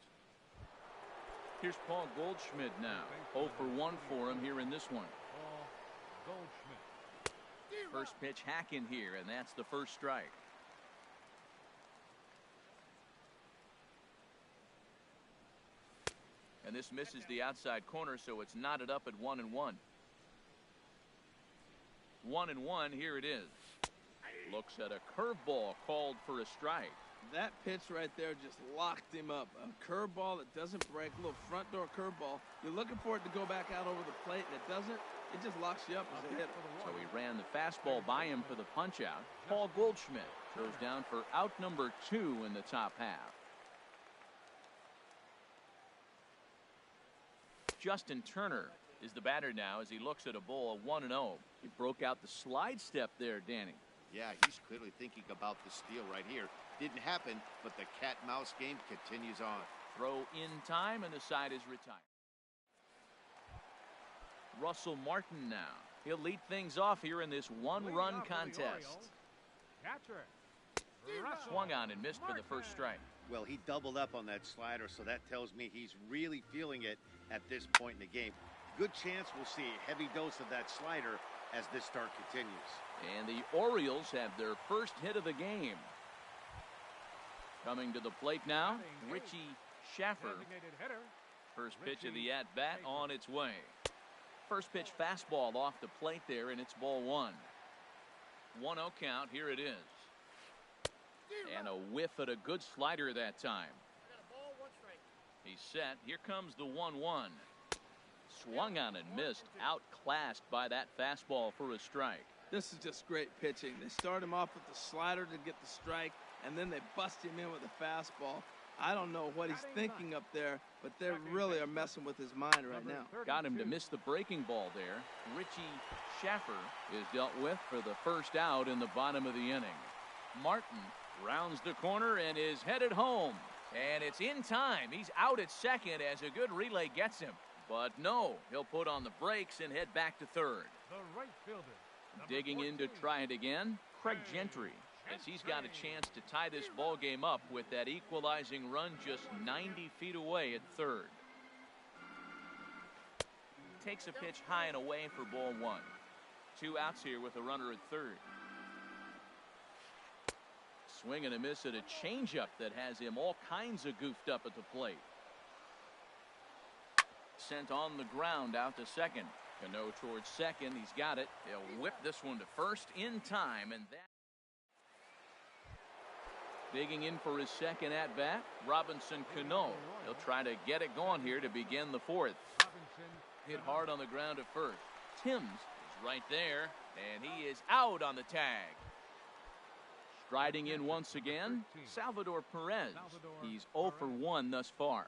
Here's Paul Goldschmidt now. 0 for 1 for him here in this one. First pitch hack in here, and that's the first strike. And this misses the outside corner, so it's knotted up at 1-1. 1-1, here it is. Looks at a curveball called for a strike. That pitch right there just locked him up. A curveball that doesn't break, a little front door curveball. You're looking for it to go back out over the plate, and it doesn't. It just locks you up as a hitter. So he ran the fastball by him for the punch-out. Paul Goldschmidt goes down for out number 2 in the top half. Justin Turner is the batter now as he looks at a ball of 1-0. He broke out the slide step there, Danny. Yeah, he's clearly thinking about the steal right here. Didn't happen, but the cat-mouse game continues on. Throw in time, and the side is retired. Russell Martin now. He'll lead things off here in this one-run contest. Catcher. Swung on and missed for the first strike. Well, he doubled up on that slider, so that tells me he's really feeling it at this point in the game. Good chance we'll see a heavy dose of that slider as this start continues. And the Orioles have their first hit of the game. Coming to the plate now, Richie Schaffer. First pitch of the at-bat on its way. First pitch fastball off the plate there, and it's ball 1. 1-0 count, here it is. And a whiff at a good slider that time. He's set, here comes the 1-1. Swung on and missed, outclassed by that fastball for a strike. This is just great pitching. They start him off with the slider to get the strike, and then they bust him in with a fastball. I don't know what he's thinking up there, but they really are messing with his mind right now. Got him to miss the breaking ball there. Richie Schaffer is dealt with for the first out in the bottom of the inning. Martin rounds the corner and is headed home. And it's in time. He's out at second as a good relay gets him. But no, he'll put on the brakes and head back to third. The right fielder. Digging in to try it again, Craig Gentry, as he's got a chance to tie this ball game up with that equalizing run just 90 feet away at third. Takes a pitch high and away for ball 1. 2 outs here with a runner at third. Swing and a miss at a changeup that has him all kinds of goofed up at the plate. Sent on the ground out to second. Cano towards second. He's got it. He'll whip this one to first in time, and that. Digging in for his second at-bat, Robinson Cano. He'll try to get it going here to begin the 4th. Hit hard on the ground at first. Timms is right there, and he is out on the tag. Striding in once again, Salvador Perez. He's 0 for 1 thus far.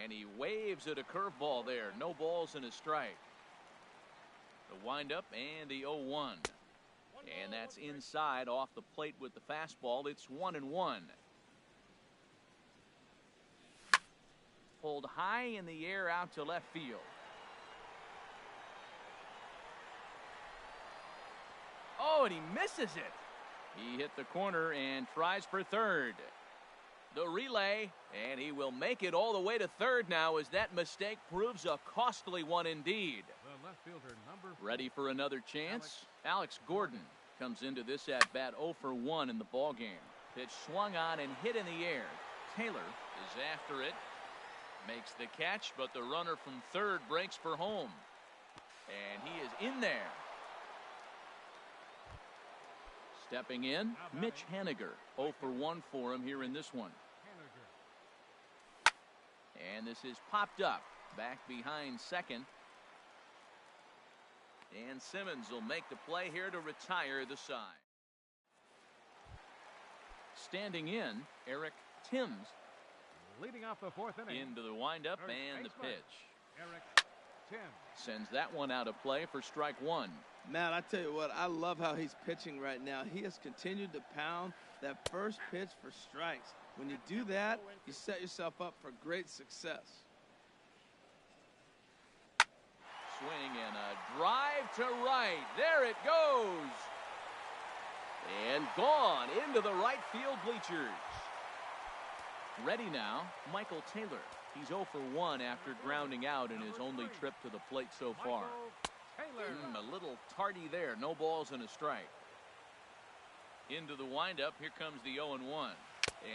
And he waves at a curveball there. No balls and a strike. The windup and the 0-1. And that's inside off the plate with the fastball. It's 1-1. Pulled high in the air out to left field. Oh, and he misses it. He hit the corner and tries for third. The relay, and he will make it all the way to third now as that mistake proves a costly one indeed. The left fielder, number 4. Ready for another chance? Alex Gordon comes into this at-bat 0 for 1 in the ballgame. Pitch swung on and hit in the air. Taylor is after it. Makes the catch, but the runner from third breaks for home. And he is in there. Stepping in, Mitch Haniger. 0 for 1 for him here in this one. And this is popped up. Back behind second. And Simmons will make the play here to retire the side. Standing in, Eric Timms. Leading off the 4th inning. Into the windup and the pitch. Eric Timms. Sends that one out of play for strike 1. Matt, I tell you what, I love how he's pitching right now. He has continued to pound that first pitch for strikes. When you do that, you set yourself up for great success. Swing and a drive to right. There it goes. And gone into the right field bleachers. Ready now, Michael Taylor. He's 0 for 1 after grounding out in his only trip to the plate so far. A little tardy there. No balls and a strike. Into the windup. Here comes the 0-1.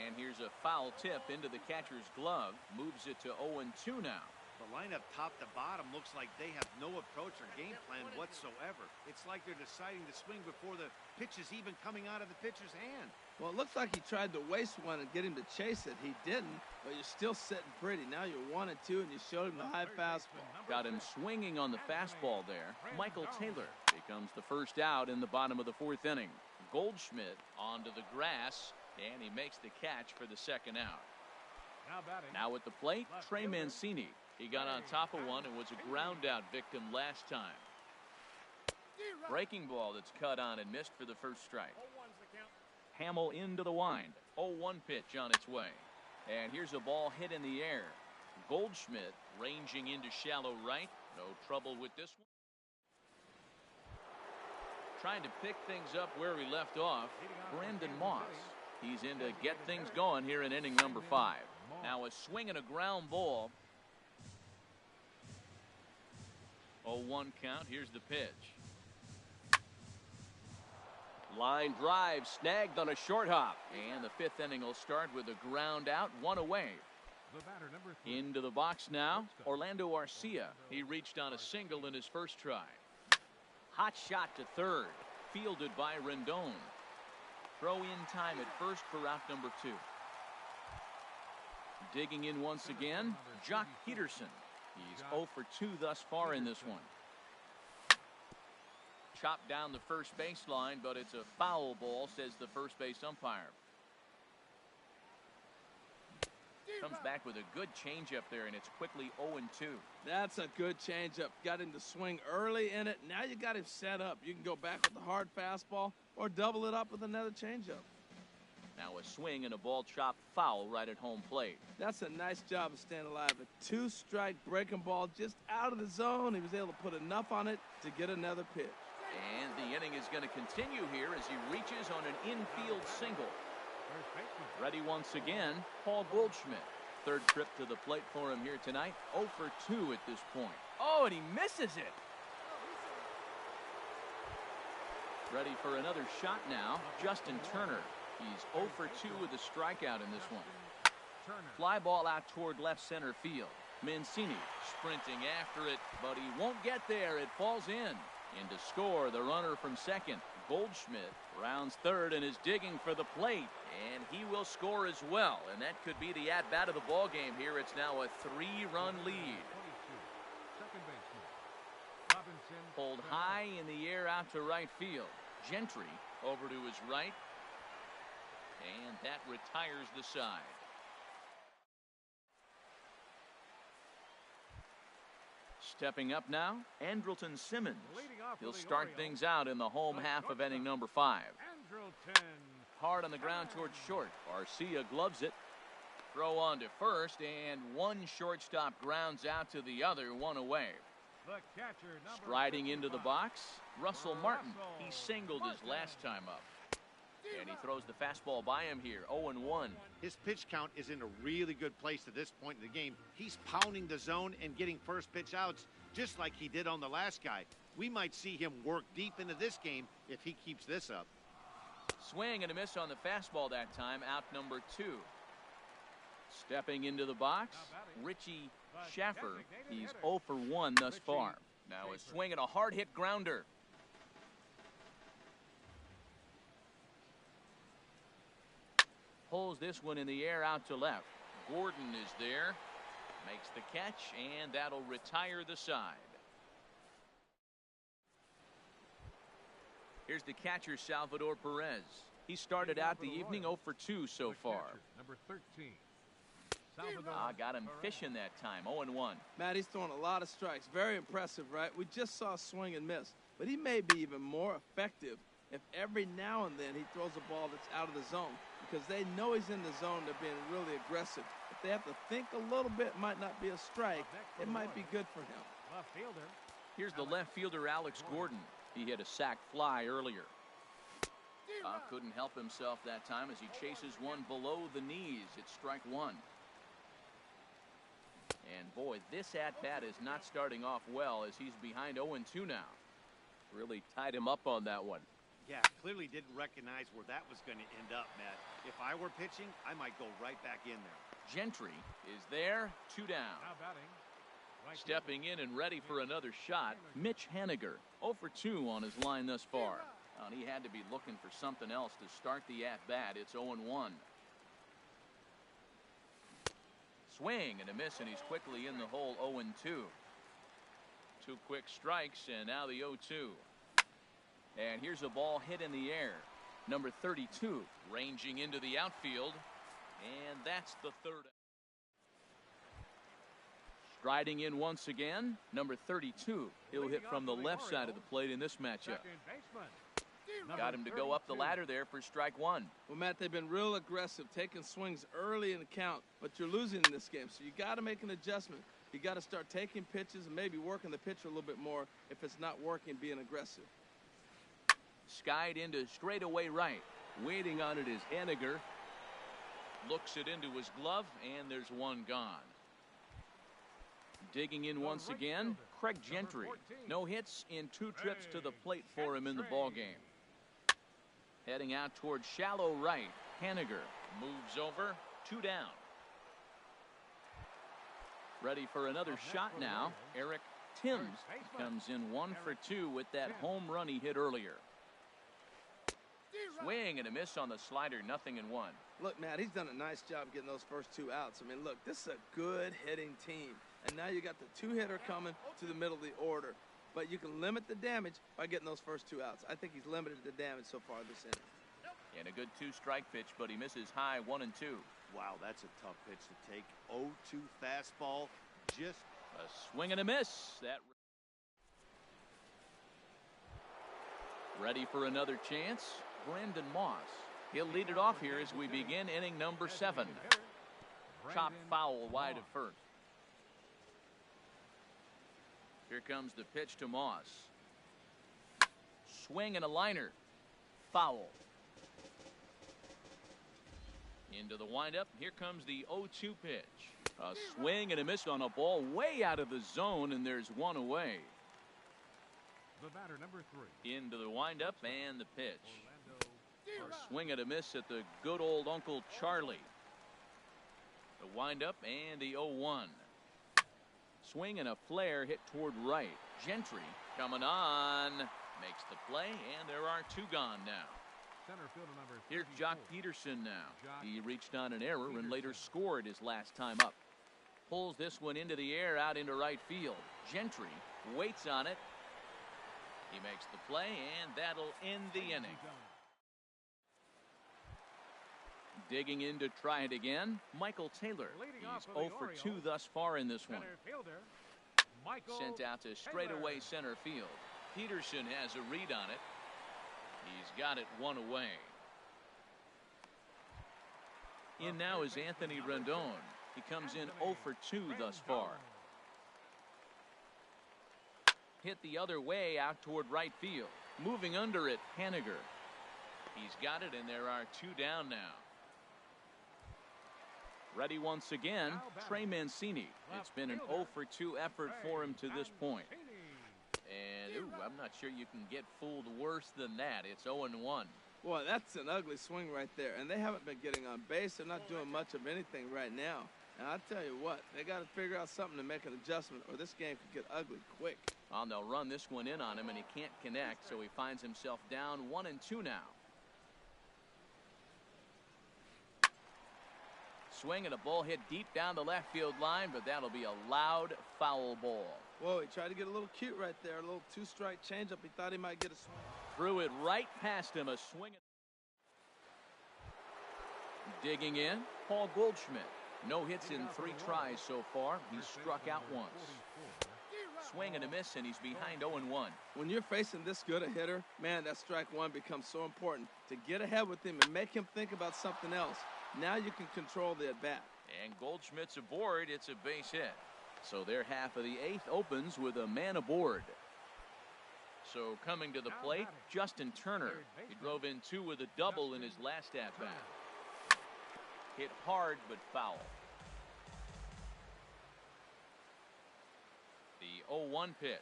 And here's a foul tip into the catcher's glove. Moves it to 0-2 now. The lineup top to bottom looks like they have no approach or game plan whatsoever. It's like they're deciding to swing before the pitch is even coming out of the pitcher's hand. Well, it looks like he tried to waste one and get him to chase it. He didn't, but you're still sitting pretty. Now you're 1-2, and you showed him the high fastball. Got him swinging on the fastball there. Michael Taylor becomes the first out in the bottom of the 4th inning. Goldschmidt onto the grass, and he makes the catch for the second out. Now at the plate, Trey Mancini. He got on top of one and was a ground out victim last time. Breaking ball that's cut on and missed for the first strike. Hamill into the wind. 0-1 pitch on its way. And here's a ball hit in the air. Goldschmidt ranging into shallow right. No trouble with this one. Trying to pick things up where we left off, Brandon Moss. He's in to get things going here in inning number 5. Now a swing and a ground ball. 0-1 count. Here's the pitch. Line drive snagged on a short hop. And the 5th inning will start with a ground out, 1 away. Into the box now, Orlando Arcia. He reached on a single in his first try. Hot shot to third, fielded by Rendon. Throw in time at first for out number 2. Digging in once again, Jock Peterson. He's 0 for 2 thus far in this one. Chopped down the first baseline, but it's a foul ball, says the first base umpire. Comes back with a good changeup there, and it's quickly 0-2. That's a good changeup. Got him to swing early in it. Now you got him set up. You can go back with the hard fastball or double it up with another changeup. Now a swing and a ball chopped foul right at home plate. That's a nice job of staying alive. A 2-strike breaking ball just out of the zone. He was able to put enough on it to get another pitch. And the inning is going to continue here as he reaches on an infield single. Ready once again, Paul Goldschmidt. 3rd trip to the plate for him here tonight. 0 for 2 at this point. Oh, and he misses it. Ready for another shot now, Justin Turner. He's 0 for 2 with a strikeout in this one. Fly ball out toward left center field. Mancini sprinting after it, but he won't get there. It falls in. And to score, the runner from second, Goldschmidt, rounds third and is digging for the plate. And he will score as well. And that could be the at-bat of the ball game here. It's now a 3-run lead. Pulled high in the air out to right field. Gentry over to his right. And that retires the side. Stepping up now, Andrelton Simmons. He'll start things out in the home half of inning number 5. Hard on the ground towards short. Arcia gloves it. Throw on to first, and one shortstop grounds out to the other, 1 away. Striding into the box, Russell Martin. He singled his last time up. And he throws the fastball by him here, 0-1. His pitch count is in a really good place at this point in the game. He's pounding the zone and getting first pitch outs just like he did on the last guy. We might see him work deep into this game if he keeps this up. Swing and a miss on the fastball that time, out number 2. Stepping into the box, Richie Schaffer. He's 0 for 1 thus far. Now a swing and a hard hit grounder. Pulls this one in the air out to left. Gordon is there. Makes the catch, and that'll retire the side. Here's the catcher, Salvador Perez. He started out the evening 0 for 2 so far. Number 13. Got him fishing that time, 0-1. Matt, he's throwing a lot of strikes. Very impressive, right? We just saw swing and miss. But he may be even more effective if every now and then he throws a ball that's out of the zone. Because they know he's in the zone, they're being really aggressive. If they have to think a little bit, might not be a strike. It might be good for him. Left fielder. Here's the left fielder, Alex Gordon. He hit a sac fly earlier. Couldn't help himself that time as he chases one below the knees. It's strike 1. And boy, this at-bat is not starting off well as he's behind 0-2 now. Really tied him up on that one. Yeah, clearly didn't recognize where that was going to end up, Matt. If I were pitching, I might go right back in there. Gentry is there, 2 down. Now batting. Stepping in and ready for another shot, Mitch Haniger, 0 for 2 on his line thus far. And he had to be looking for something else to start the at-bat. It's 0-1. Swing and a miss, and he's quickly in the hole. 0-2. 2 quick strikes, and now the 0-2. And here's a ball hit in the air. Number 32 ranging into the outfield, and that's the third. Striding in once again, number 32. He'll hit from the left side of the plate in this matchup. Got him to go up the ladder there for strike 1. Well, Matt, they've been real aggressive, taking swings early in the count, but you're losing in this game, so you got to make an adjustment. You got to start taking pitches and maybe working the pitcher a little bit more if it's not working, being aggressive. Skied into straightaway right. Waiting on it is Haniger. Looks it into his glove, and there's one gone. Digging in once again, Craig Gentry. No hits in 2 trips to the plate for him in the ballgame. Heading out towards shallow right, Haniger moves over, 2 down. Ready for another shot now, Eric Timms comes in 1 for 2 with that home run he hit earlier. Swing and a miss on the slider, 0-1. Look, Matt, he's done a nice job getting those first 2 outs. I mean, look, this is a good hitting team. And now you got the 2-hitter coming to the middle of the order. But you can limit the damage by getting those first 2 outs. I think he's limited the damage so far this inning. And a good 2-strike pitch, but he misses high, 1-2. Wow, that's a tough pitch to take. 0-2 fastball, just a swing and a miss. That ready for another chance, Brandon Moss. He'll lead it off here as we begin inning number 7. Chop foul wide of first. Here comes the pitch to Moss. Swing and a liner. Foul. Into the windup. Here comes the 0-2 pitch. A swing and a miss on a ball way out of the zone, and there's one away. The batter, number 3. Into the windup and the pitch. A swing and a miss at the good old Uncle Charlie. The windup and the 0-1. Swing and a flare hit toward right. Gentry coming on. Makes the play, and there are 2 gone now. Center fielder number 34. Here's Jock Peterson now. He reached on an error and later scored his last time up. Pulls this one into the air out into right field. Gentry waits on it. He makes the play, and that'll end the inning. Digging in to try it again, Michael Taylor. He's 0 for 2 thus far in this one. Sent out to straightaway center field. Peterson has a read on it. He's got it 1 away. In now is Anthony Rendon. He comes in 0 for 2 thus far. Hit the other way out toward right field. Moving under it, Haniger. He's got it, and there are 2 down now. Ready once again, Trey Mancini. It's been an 0 for 2 effort for him to this point. And, I'm not sure you can get fooled worse than that. It's 0-1. Boy, that's an ugly swing right there. And they haven't been getting on base. They're not doing much of anything right now. And I'll tell you what, they got to figure out something to make an adjustment, or this game could get ugly quick. Well, they'll run this one in on him, and he can't connect, so he finds himself down 1-2 now. Swing and a ball hit deep down the left field line, but that'll be a loud foul ball. Whoa, he tried to get a little cute right there. A little 2-strike changeup. He thought he might get a swing. Threw it right past him. A swing. Digging in, Paul Goldschmidt. No hits in 3 tries so far. He's struck out once. Swing and a miss, and he's behind 0-1. When you're facing this good a hitter, man, that strike 1 becomes so important. To get ahead with him and make him think about something else. Now you can control the at-bat. And Goldschmidt's aboard. It's a base hit. So their half of the 8th opens with a man aboard. So coming to the plate, Justin Turner. He drove in 2 with a double in his last at-bat. Hit hard but foul. The 0-1 pitch.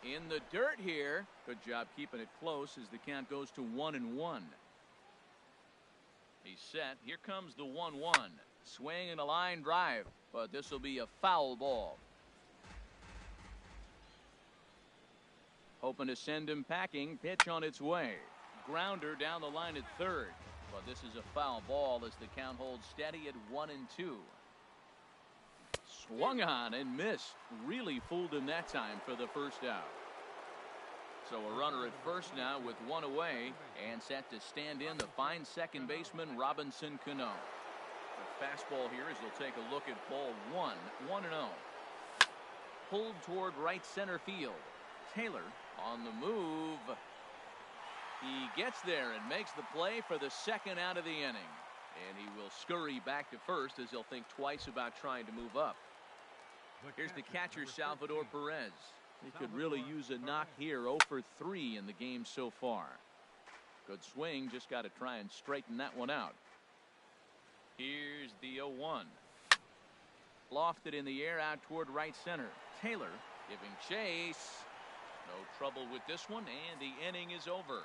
In the dirt here. Good job keeping it close as the count goes to 1-1. He's set. Here comes the 1-1. Swing and a line drive, but this will be a foul ball. Hoping to send him packing. Pitch on its way. Grounder down the line at third. But this is a foul ball as the count holds steady at 1-2. Swung on and missed. Really fooled him that time for the first out. So a runner at first now with one away and set to stand in the fine second baseman Robinson Cano. The fastball here as he'll take a look at ball 1, 1-0. Pulled toward right center field. Taylor on the move. He gets there and makes the play for the second out of the inning. And he will scurry back to first as he'll think twice about trying to move up. Here's the catcher, Salvador Perez. He could really use a knock here. 0 for 3 in the game so far. Good swing. Just got to try and straighten that one out. Here's the 0-1. Lofted in the air out toward right center. Taylor giving chase. No trouble with this one, and the inning is over.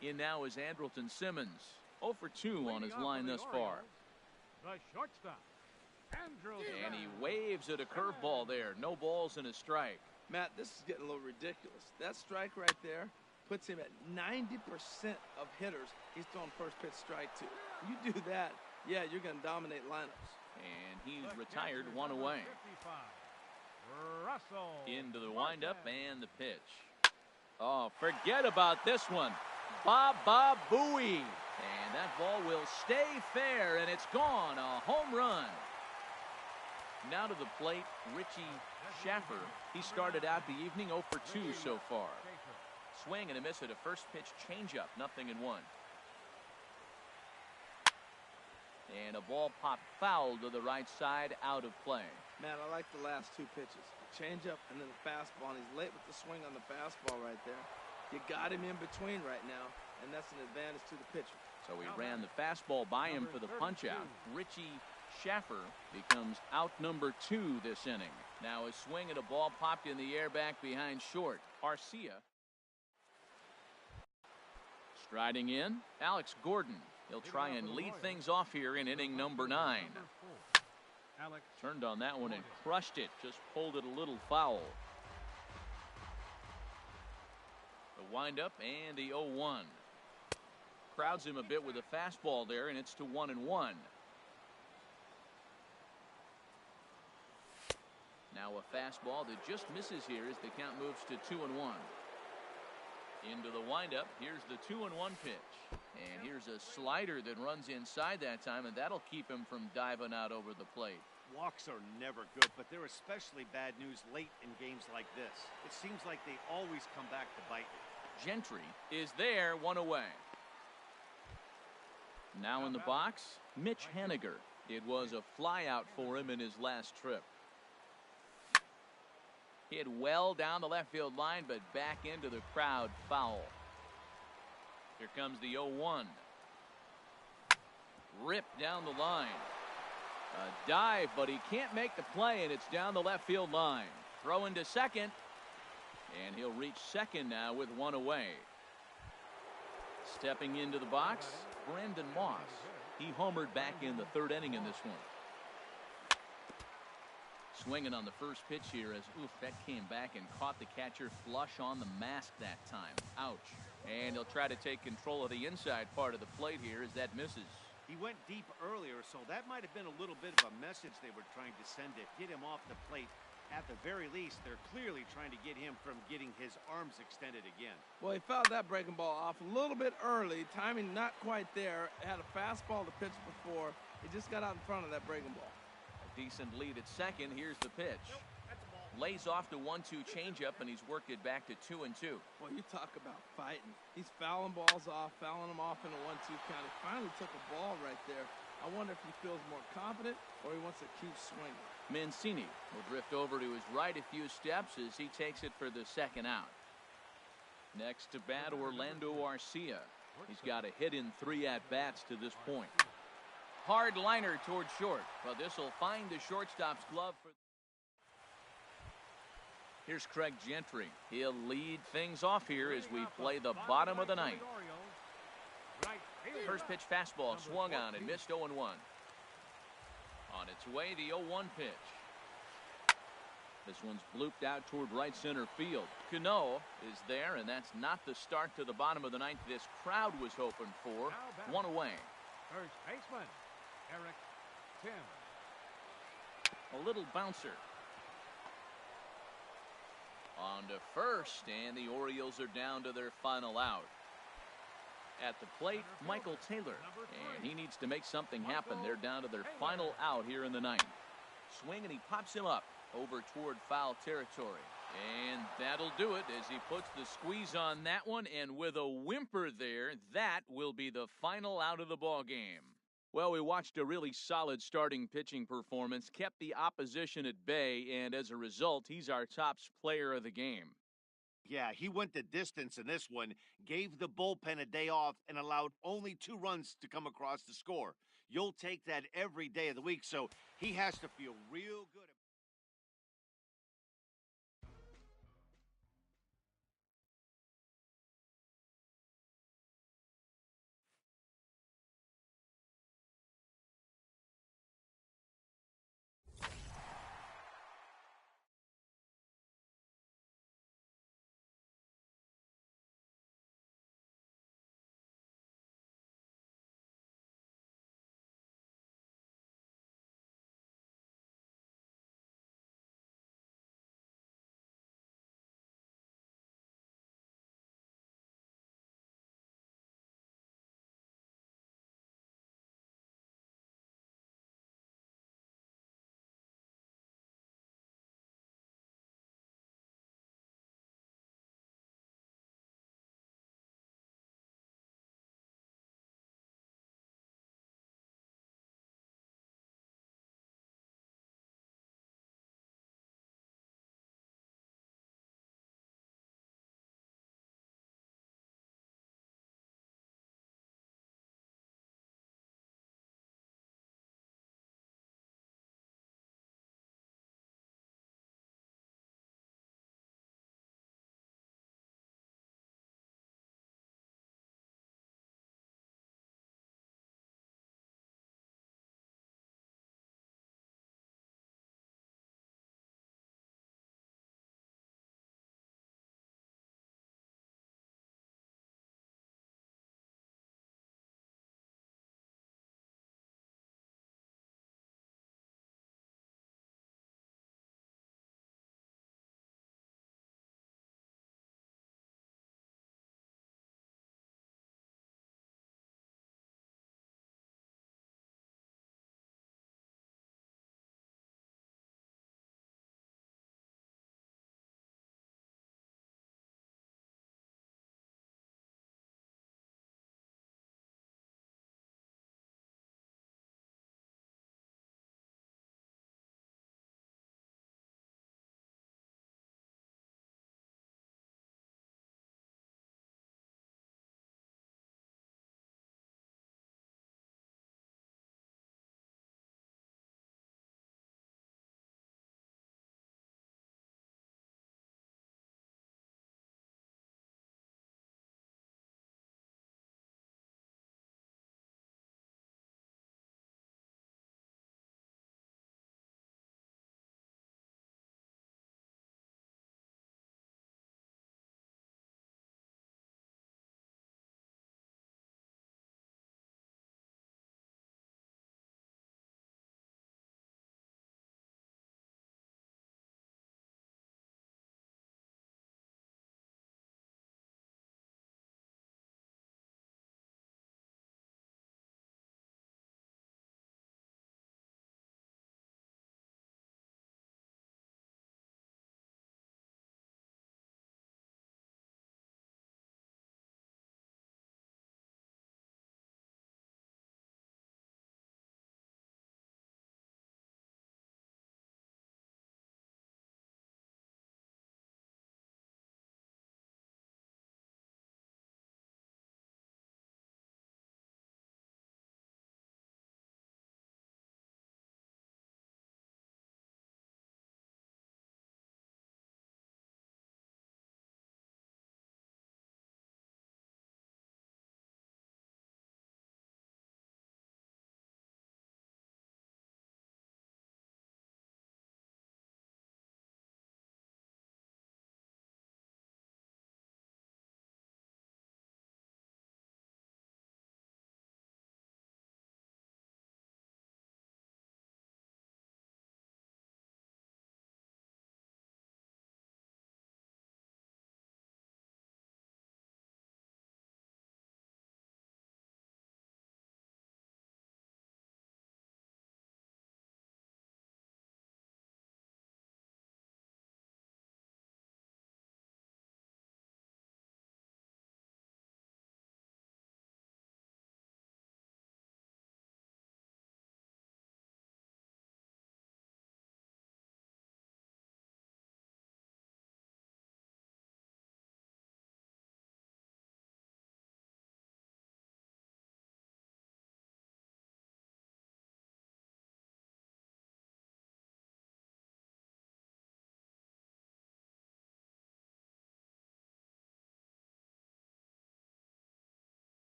In now is Andrelton Simmons. 0 for 2 on his line thus far. The shortstop, Andrelton. And he waves at a curveball there. No balls and a strike. Matt, this is getting a little ridiculous. That strike right there puts him at 90% of hitters he's throwing first pitch strike to. You do that, yeah, you're going to dominate lineups. And he's retired, one away. Into the windup and the pitch. Oh, forget about this one. Baba Booey. And that ball will stay fair, and it's gone. A home run. Now to the plate, Richie Schaffer. He started out the evening 0 for 2 so far. Swing and a miss at a first pitch changeup, 0-1. And a ball popped foul to the right side, out of play. Man, I like the last two pitches. The changeup and then the fastball. And he's late with the swing on the fastball right there. You got him in between right now, and that's an advantage to the pitcher. So he ran the fastball by him for the punch-out. Richie Schaffer becomes out number 2 this inning. Now a swing and a ball popped in the air back behind short. Arcia. Striding in, Alex Gordon. He'll try and lead things off here in inning number 9. Turned on that one and crushed it. Just pulled it a little foul. The windup and the 0-1. Crowds him a bit with a fastball there, and it's to 1-1. Now a fastball that just misses here as the count moves to 2-1. Into the windup. Here's the 2-1 pitch. And here's a slider that runs inside that time, and that'll keep him from diving out over the plate. Walks are never good, but they're especially bad news late in games like this. It seems like they always come back to bite you. Gentry is there, one away. Now in the box, Mitch Haniger. It was a flyout for him in his last trip. Hit well down the left field line, but back into the crowd, foul. Here comes the 0-1. Ripped down the line. A dive, but he can't make the play, and it's down the left field line. Throw into second, and he'll reach second now with one away. Stepping into the box, Brandon Moss. He homered back in the third inning in this one. Swinging on the first pitch here as that came back and caught the catcher flush on the mask that time. Ouch. And he'll try to take control of the inside part of the plate here as that misses. He went deep earlier, so that might have been a little bit of a message they were trying to send to get him off the plate. At the very least, they're clearly trying to get him from getting his arms extended again. Well, he fouled that breaking ball off a little bit early. Timing not quite there. Had a fastball to pitch before. He just got out in front of that breaking ball. Decent lead at second. Here's the pitch. Lays off the 1-2 changeup, and he's worked it back to 2-2. Well, you talk about fighting. He's fouling balls off, fouling them off in a 1-2 count. He finally took a ball right there. I wonder if he feels more confident or he wants to keep swinging. Mancini will drift over to his right a few steps as he takes it for the second out. Next to bat, Orlando Arcia. He's got a hit in 3 at-bats to this point. Hard liner toward short, but this will find the shortstop's glove. Here's Craig Gentry. He'll lead things off here as we play the bottom of the ninth. Right First pitch fastball swung on and missed 0-1. On its way, the 0-1 pitch. This one's blooped out toward right center field. Cano is there, and that's not the start to the bottom of the ninth this crowd was hoping for. One away. First baseman, Eric Tim. A little bouncer. On to first, and the Orioles are down to their final out. At the plate, Michael Taylor, and he needs to make something happen. They're down to their final out here in the ninth. Swing, and he pops him up over toward foul territory. And that'll do it as he puts the squeeze on that one, and with a whimper there, that will be the final out of the ball game. Well, we watched a really solid starting pitching performance, kept the opposition at bay, and as a result, he's our top player of the game. Yeah, he went the distance in this one, gave the bullpen a day off, and allowed only 2 runs to come across the score. You'll take that every day of the week, so he has to feel real good.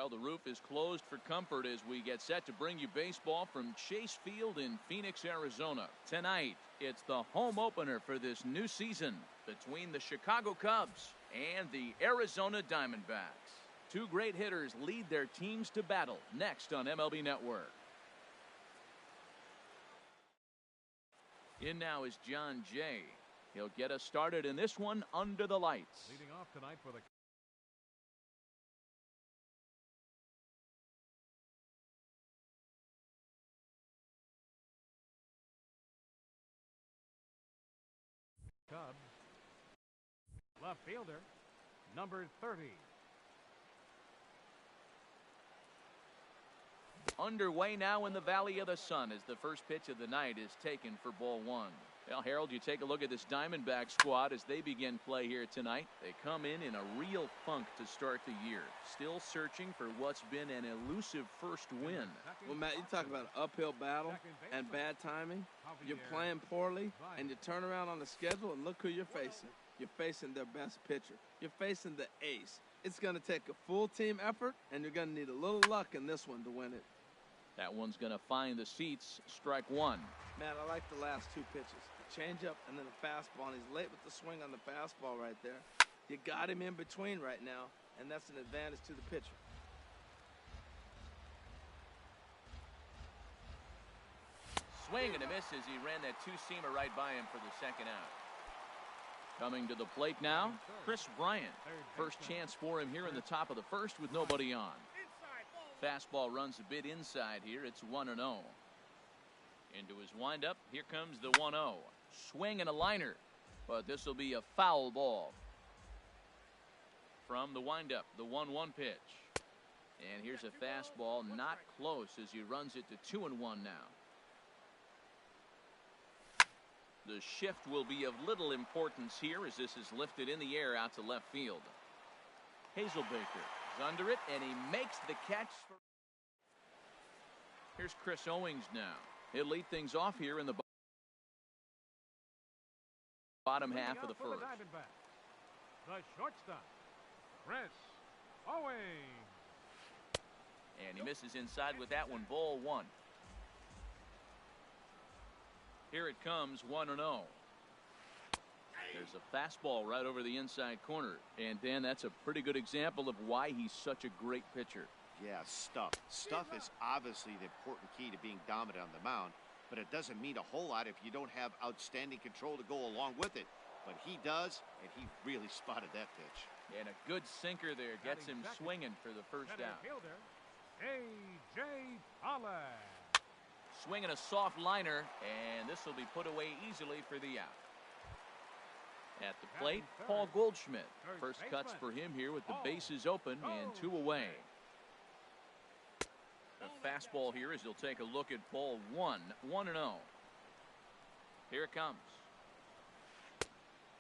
Well, the roof is closed for comfort as we get set to bring you baseball from Chase Field in Phoenix, Arizona. Tonight, it's the home opener for this new season between the Chicago Cubs and the Arizona Diamondbacks. Two great hitters lead their teams to battle next on MLB Network. In now is John Jay. He'll get us started in this one under the lights. Leading off tonight for the Cubs, left fielder, number 30. Underway now in the Valley of the Sun as the first pitch of the night is taken for ball one. Well, Harold, you take a look at this Diamondback squad as they begin play here tonight. They come in a real funk to start the year, still searching for what's been an elusive first win. Well, Matt, you talk about an uphill battle and bad timing. You're playing poorly, and you turn around on the schedule, and look who you're facing. You're facing their best pitcher. You're facing the ace. It's going to take a full team effort, and you're going to need a little luck in this one to win it. That one's going to find the seats. Strike one. Man, I like the last two pitches. The changeup and then the fastball, and he's late with the swing on the fastball right there. You got him in between right now, and that's an advantage to the pitcher. Swing and a miss as he ran that two-seamer right by him for the second out. Coming to the plate now, Chris Bryant. First chance for him here in the top of the first with nobody on. Fastball runs a bit inside here. It's 1-0. Into his windup. Here comes the 1-0. Swing and a liner. But this will be a foul ball. From the windup, the 1-1 pitch. And here's a fastball not close as he runs it to 2-1 now. The shift will be of little importance here as this is lifted in the air out to left field. Hazelbaker is under it, and he makes the catch. Here's Chris Owings now. He'll lead things off here in the bottom half of the first. The shortstop, Chris Owings. And he misses inside with that one, ball one. Here it comes, 1-0. There's a fastball right over the inside corner. And, Dan, that's a pretty good example of why he's such a great pitcher. Yeah, stuff. Stuff is obviously the important key to being dominant on the mound, but it doesn't mean a whole lot if you don't have outstanding control to go along with it. But he does, and he really spotted that pitch. And a good sinker there gets him swinging for the first out. A.J. Pollock. Swinging a soft liner, and this will be put away easily for the out. At the plate, Paul Goldschmidt. First cuts for him here with the bases open and two away. The fastball here as he'll take a look at ball one, 1-0. Here it comes.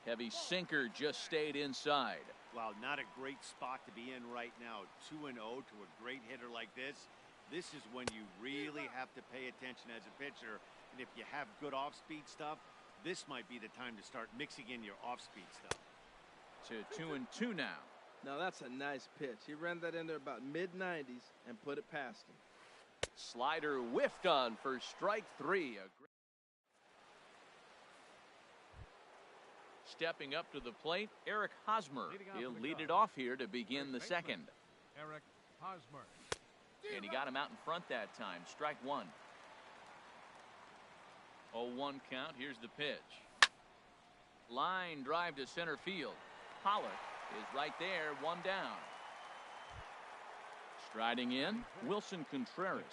Heavy sinker just stayed inside. Wow, not a great spot to be in right now. 2-0 to a great hitter like this. This is when you really have to pay attention as a pitcher. And if you have good off-speed stuff, this might be the time to start mixing in your off-speed stuff. To 2-2 now. Now that's a nice pitch. He ran that in there about mid-90s and put it past him. Slider whiffed on for strike three. Stepping up to the plate, Eric Hosmer. He'll lead it off here to begin the second. Eric Hosmer. And he got him out in front that time. Strike one. 0-1 count. Here's the pitch. Line drive to center field. Pollock is right there, one down. Striding in, Wilson Contreras.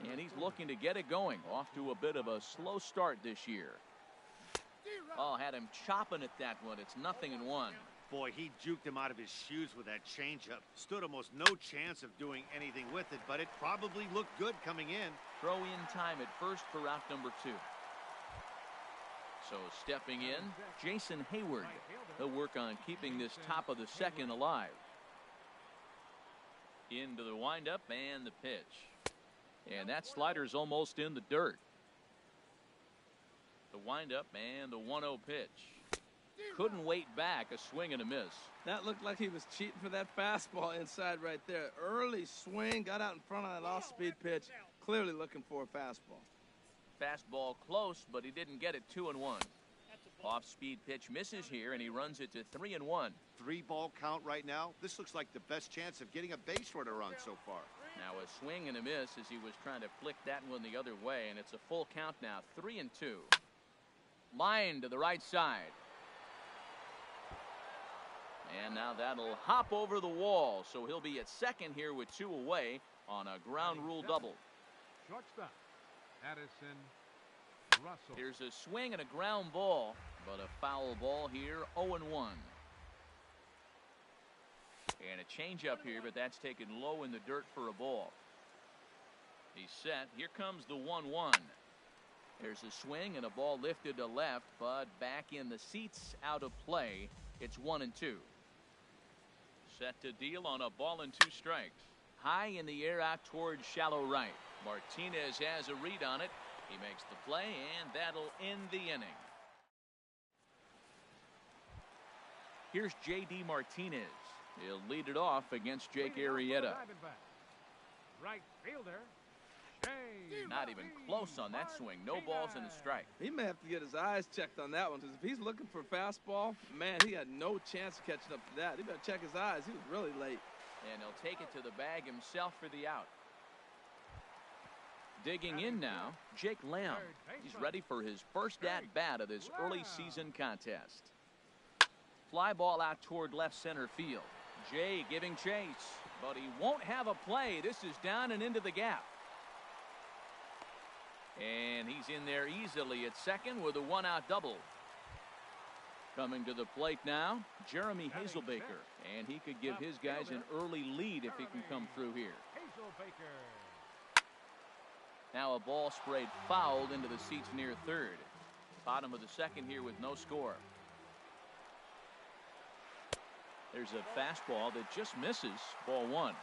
And he's looking to get it going. Off to a bit of a slow start this year. Oh, had him chopping at that one. It's 0-1. Boy, he juked him out of his shoes with that changeup. Stood almost no chance of doing anything with it, but it probably looked good coming in. Throw in time at first for out number 2. So stepping in, Jason Hayward. He'll work on keeping this top of the second alive. Into the windup and the pitch. And that slider's almost in the dirt. The windup and the 1-0 pitch. Couldn't wait back, a swing and a miss. That looked like he was cheating for that fastball inside right there. Early swing, got out in front of that off-speed pitch, clearly looking for a fastball. Fastball close, but he didn't get it. 2-1. Off-speed pitch misses here, and he runs it to 3-1. 3-ball count right now. This looks like the best chance of getting a base runner run so far. Now a swing and a miss as he was trying to flick that one the other way, and it's a full count now. 3-2. Line to the right side. And now that'll hop over the wall, so he'll be at second here with 2 away on a ground rule double. Shortstop, Addison Russell. Here's a swing and a ground ball, but a foul ball here. 0-1. And a changeup here, but that's taken low in the dirt for a ball. He's set. Here comes the 1-1. There's a swing and a ball lifted to left, but back in the seats, out of play. It's 1-2. Set to deal on a ball and 2 strikes. High in the air out towards shallow right. Martinez has a read on it. He makes the play, and that'll end the inning. Here's J.D. Martinez. He'll lead it off against Jake Arrieta. Right fielder, Shea. Not even close on that swing. No balls and a strike. He may have to get his eyes checked on that one, because if he's looking for a fastball, man, he had no chance of catching up to that. He better check his eyes. He was really late. And he'll take it to the bag himself for the out. Digging in now, Jake Lamb. He's ready for his first at-bat of this early season contest. Fly ball out toward left center field. Jay giving chase, but he won't have a play. This is down and into the gap. And he's in there easily at second with a 1-out double. Coming to the plate now, Jeremy Hazelbaker. And he could give his guys an early lead if he can come through here. Now a ball sprayed fouled into the seats near third. Bottom of the second here with no score. There's a fastball that just misses. Ball 1.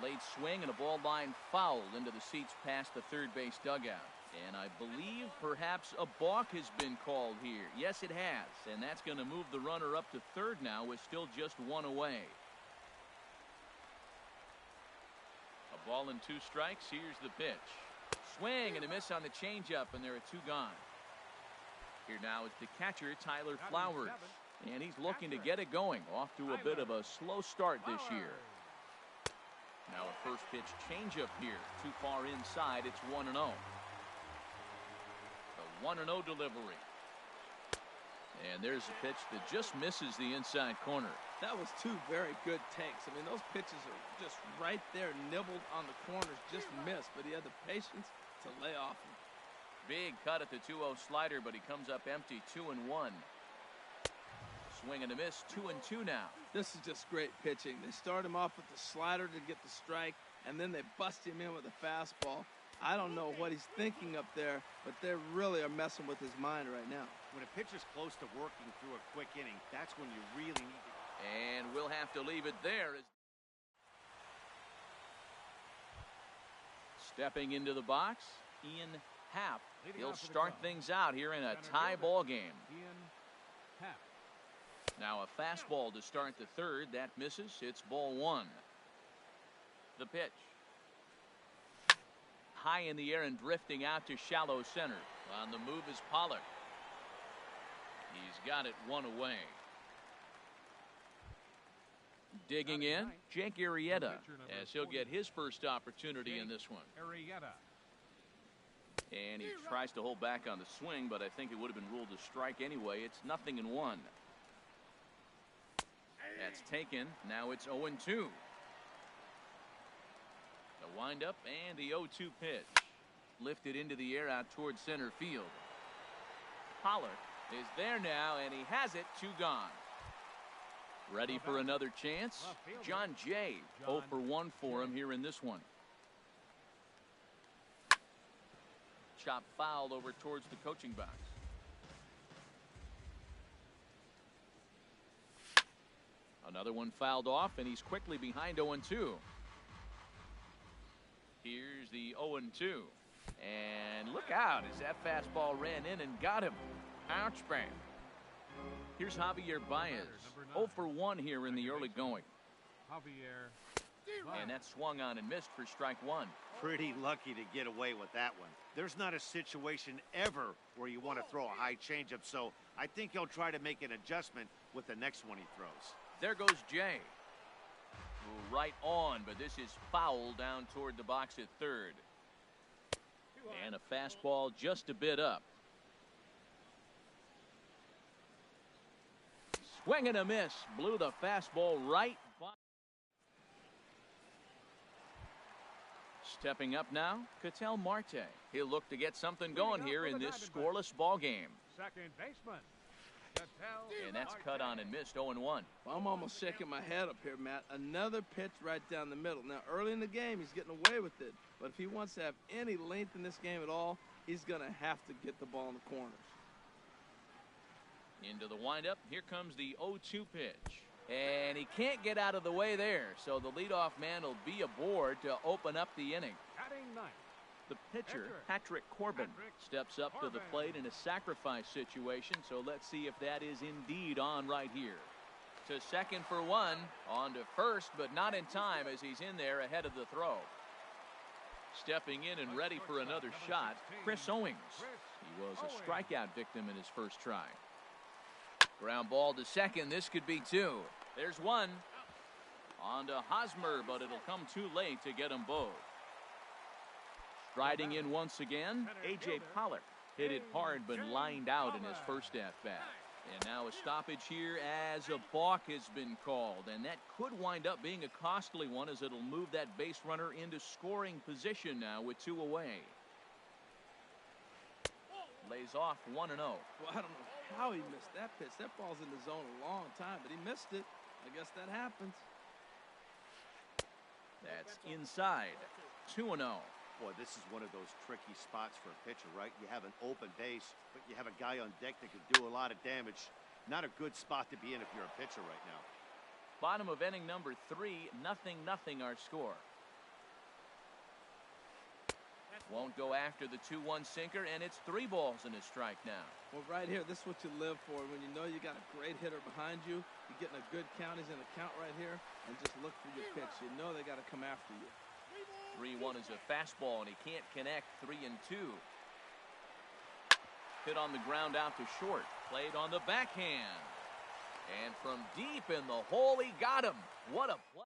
Late swing and a ball line fouled into the seats past the third base dugout. And I believe perhaps a balk has been called here. Yes, it has. And that's going to move the runner up to third now with still just 1 away. A ball and 2 strikes. Here's the pitch. Swing and a miss on the changeup, and there are 2 gone. Here now is the catcher, Tyler Flowers. And he's looking to get it going. Off to a bit of a slow start this year. Now a first pitch changeup here. Too far inside. It's 1-0. The 1-0 delivery. And there's a pitch that just misses the inside corner. That was 2 very good takes. I mean, those pitches are just right there, nibbled on the corners, just missed. But he had the patience to lay off them. Big cut at the 2-0 slider, but he comes up empty. 2-1. Swing and a miss. 2-2 now. This is just great pitching. They start him off with the slider to get the strike, and then they bust him in with a fastball. I don't know what he's thinking up there, but they really are messing with his mind right now. When a pitcher's close to working through a quick inning, that's when you really need to. And we'll have to leave it there. Stepping into the box, Ian Happ. He'll start things out here in a tie ball game. Now a fastball to start the third. That misses. It's ball 1. The pitch. High in the air and drifting out to shallow center. On the move is Pollock. He's got it 1 away. Digging in, Jake Arrieta, as he'll get his first opportunity in this one. And he tries to hold back on the swing, but I think it would have been ruled a strike anyway. It's 0-1. That's taken. Now it's 0-2. The windup and the 0-2 pitch. Lifted into the air out towards center field. Pollock is there now, and he has it. 2 gone. Ready for another chance? John Jay. 0 for 1 for him here in this one. Chop fouled over towards the coaching box. Another one fouled off, and he's quickly behind 0-2. Here's the 0-2. And look out as that fastball ran in and got him. Ouch, bang. Here's Javier Baez. 0 for 1 here in the early going. Javier. And that swung on and missed for strike one. Pretty lucky to get away with that one. There's not a situation ever where you want to throw a high changeup, so I think he'll try to make an adjustment with the next one he throws. There goes Jay. Right on, but this is foul down toward the box at third. And a fastball just a bit up. Swing and a miss. Blew the fastball right by. Stepping up now, Ketel Marte. He'll look to get something going here in this scoreless ball game. Second baseman. And that's cut on and missed. 0-1. Well, I'm almost shaking my head up here, Matt. Another pitch right down the middle. Now, early in the game, he's getting away with it. But if he wants to have any length in this game at all, he's going to have to get the ball in the corners. Into the windup. Here comes the 0-2 pitch. And he can't get out of the way there. So the leadoff man will be aboard to open up the inning. Batting ninth. The pitcher, Patrick Corbin, steps up to the plate in a sacrifice situation. So let's see if that is indeed on right here. To second for one. On to first, but not in time as he's in there ahead of the throw. Stepping in and ready for another shot, Chris Owings. He was a strikeout victim in his first try. Ground ball to second. This could be two. There's one. On to Hosmer, but it'll come too late to get them both. Striding in once again, A.J. Pollock. Hit it hard, but lined out in his first at-bat. And now a stoppage here as a balk has been called. And that could wind up being a costly one as it'll move that base runner into scoring position now with 2 away. Lays off 1-0. Well, I don't know how he missed that pitch. That ball's in the zone a long time, but he missed it. I guess that happens. That's inside. 2-0. Boy, this is one of those tricky spots for a pitcher, right? You have an open base, but you have a guy on deck that could do a lot of damage. Not a good spot to be in if you're a pitcher right now. Bottom of inning number 3, 0-0 our score. Won't go after the 2-1 sinker, and it's 3 balls and a strike now. Well, right here, this is what you live for. When you know you got a great hitter behind you, you're getting a good count. He's in a count right here, and just look for your pitch. You know they got to come after you. 3-1 is a fastball, and he can't connect. 3-2. Hit on the ground out to short. Played on the backhand. And from deep in the hole, he got him. What a play.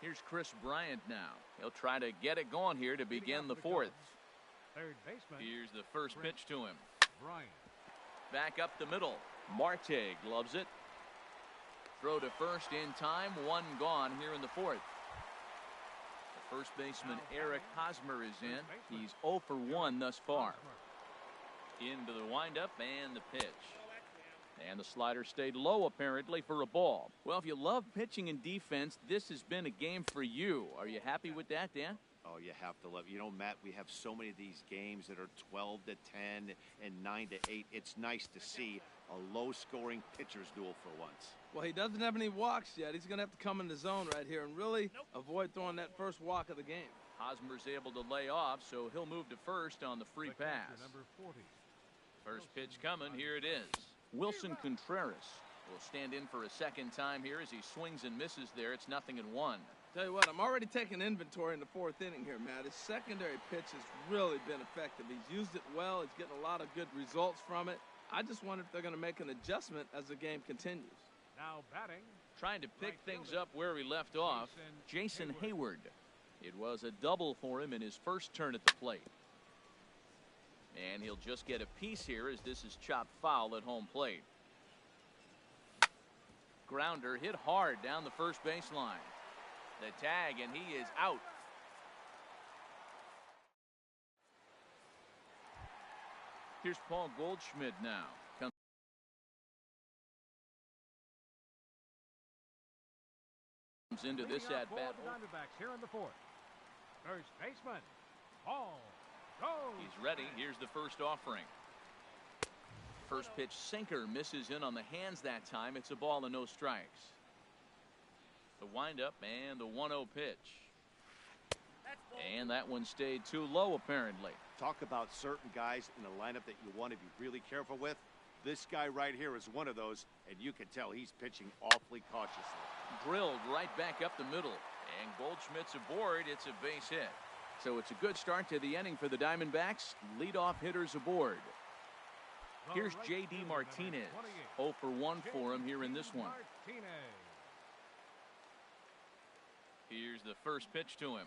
Here's Chris Bryant now. He'll try to get it going here to begin the 4th. Third baseman. Here's the first pitch to him. Bryant. Back up the middle. Marte gloves it. Throw to first in time. 1 gone here in the 4th. The first baseman Eric Hosmer is in. He's 0 for 1 thus far. Into the windup and the pitch. And the slider stayed low apparently for a ball. Well, if you love pitching and defense, this has been a game for you. Are you happy with that, Dan? Oh, you have to love. You know, Matt, we have so many of these games that are 12-10 and 9-8. It's nice to see a low-scoring pitcher's duel for once. Well, he doesn't have any walks yet. He's going to have to come in the zone right here and really avoid throwing that first walk of the game. Hosmer's able to lay off, so he'll move to first on the free pass. Number 40. First pitch coming. Here it is. Wilson Contreras will stand in for a second time here as he swings and misses there. It's 0-1. Tell you what, I'm already taking inventory in the 4th inning here, Matt. His secondary pitch has really been effective. He's used it well. He's getting a lot of good results from it. I just wonder if they're going to make an adjustment as the game continues. Now batting. Trying to pick things up where he left off, Jason Hayward. It was a double for him in his first turn at the plate. And he'll just get a piece here as this is chopped foul at home plate. Grounder hit hard down the first baseline. The tag, and he is out. Here's Paul Goldschmidt now. Comes into this at bat. Diamondbacks here in the 4th. First baseman, Paul. He's ready. Here's the first offering. First pitch sinker misses in on the hands that time. It's a ball and no strikes. The windup and the 1-0 pitch. And that one stayed too low, apparently. Talk about certain guys in the lineup that you want to be really careful with. This guy right here is one of those, and you can tell he's pitching awfully cautiously. Drilled right back up the middle. And Goldschmidt's aboard. It's a base hit. So it's a good start to the inning for the Diamondbacks. Leadoff hitters aboard. Here's J.D. Martinez. 0 for 1 for him here in this one. Here's the first pitch to him.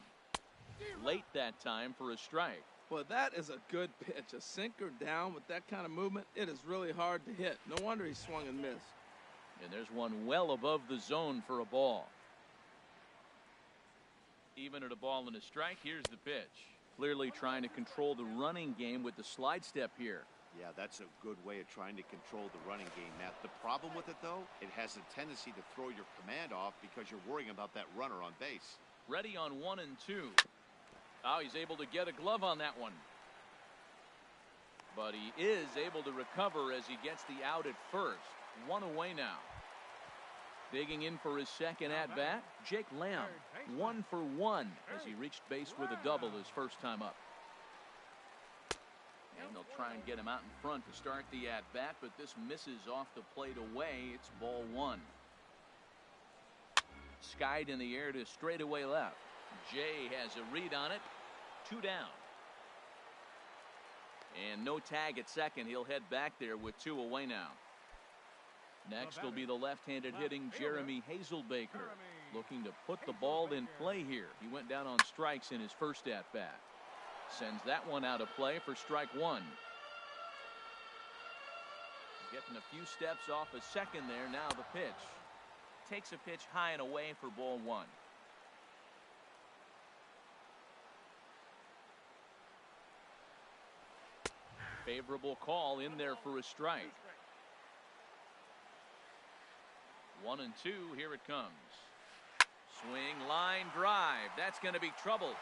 Late that time for a strike. Well, that is a good pitch. A sinker down with that kind of movement, it is really hard to hit. No wonder he swung and missed. And there's one well above the zone for a ball. Even at a ball and a strike, here's the pitch. Clearly trying to control the running game with the slide step here. Yeah, that's a good way of trying to control the running game, Matt. The problem with it, though, it has a tendency to throw your command off because you're worrying about that runner on base. Ready on 1 and 2. Oh, he's able to get a glove on that one. But he is able to recover as he gets the out at first. 1 away now. Digging in for his second at-bat, Jake Lamb. 1 for 1 as he reached base with a double his first time up. And they'll try and get him out in front to start the at-bat, but this misses off the plate away. It's ball 1. Skied in the air to straightaway left. Jay has a read on it. 2 down. And no tag at second. He'll head back there with 2 away now. Next will be the left-handed hitting Jeremy Hazelbaker, looking to put the ball in play here. He went down on strikes in his first at-bat. Sends that one out of play for strike 1. Getting a few steps off a second there. Now the pitch. Takes a pitch high and away for ball 1. Favorable call in there for a strike. 1 and 2. Here it comes. Swing, line, drive. That's going to be trouble.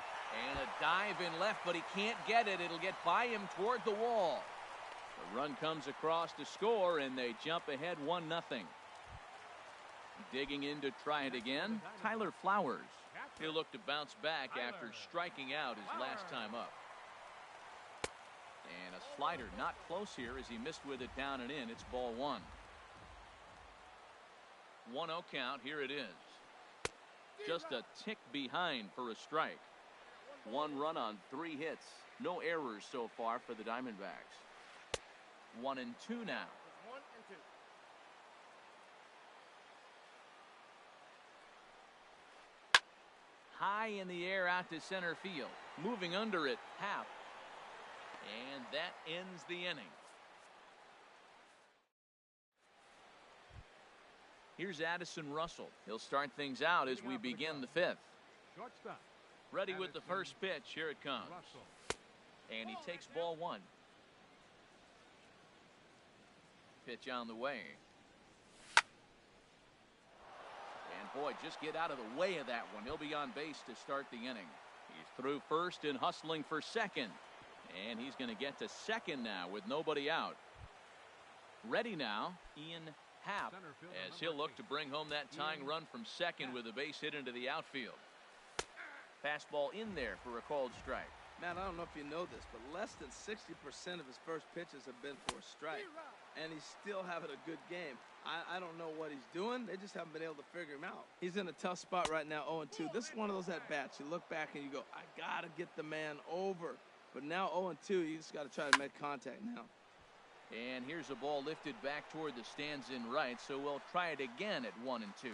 And a dive in left, but he can't get it. It'll get by him toward the wall. The run comes across to score, and they jump ahead 1-0. Digging in to try it again, Tyler Flowers. He'll look to bounce back after striking out his last time up. And a slider not close here as he missed with it down and in. It's ball 1. 1-0 count. Here it is. Just a tick behind for a strike. 1 run on 3 hits. No errors so far for the Diamondbacks. 1 and 2 now. High in the air out to center field. Moving under it, Happ. And that ends the inning. Here's Addison Russell. He'll start things out as we begin the 5th. Ready with the first pitch. Here it comes. And he takes ball 1. Pitch on the way. And boy, just get out of the way of that one. He'll be on base to start the inning. He's through first and hustling for second. And he's going to get to second now with nobody out. Ready now, Ian Happ, as he'll look to bring home that tying run from second with a base hit into the outfield. Fastball in there for a called strike. Matt, I don't know if you know this, but less than 60% of his first pitches have been for a strike. And he's still having a good game. I don't know what he's doing. They just haven't been able to figure him out. He's in a tough spot right now, 0-2. This is one of those at-bats. You look back and you go, I got to get the man over. But now 0-2, you just got to try to make contact now. And here's a ball lifted back toward the stands in right, so we'll try it again at 1 and 2.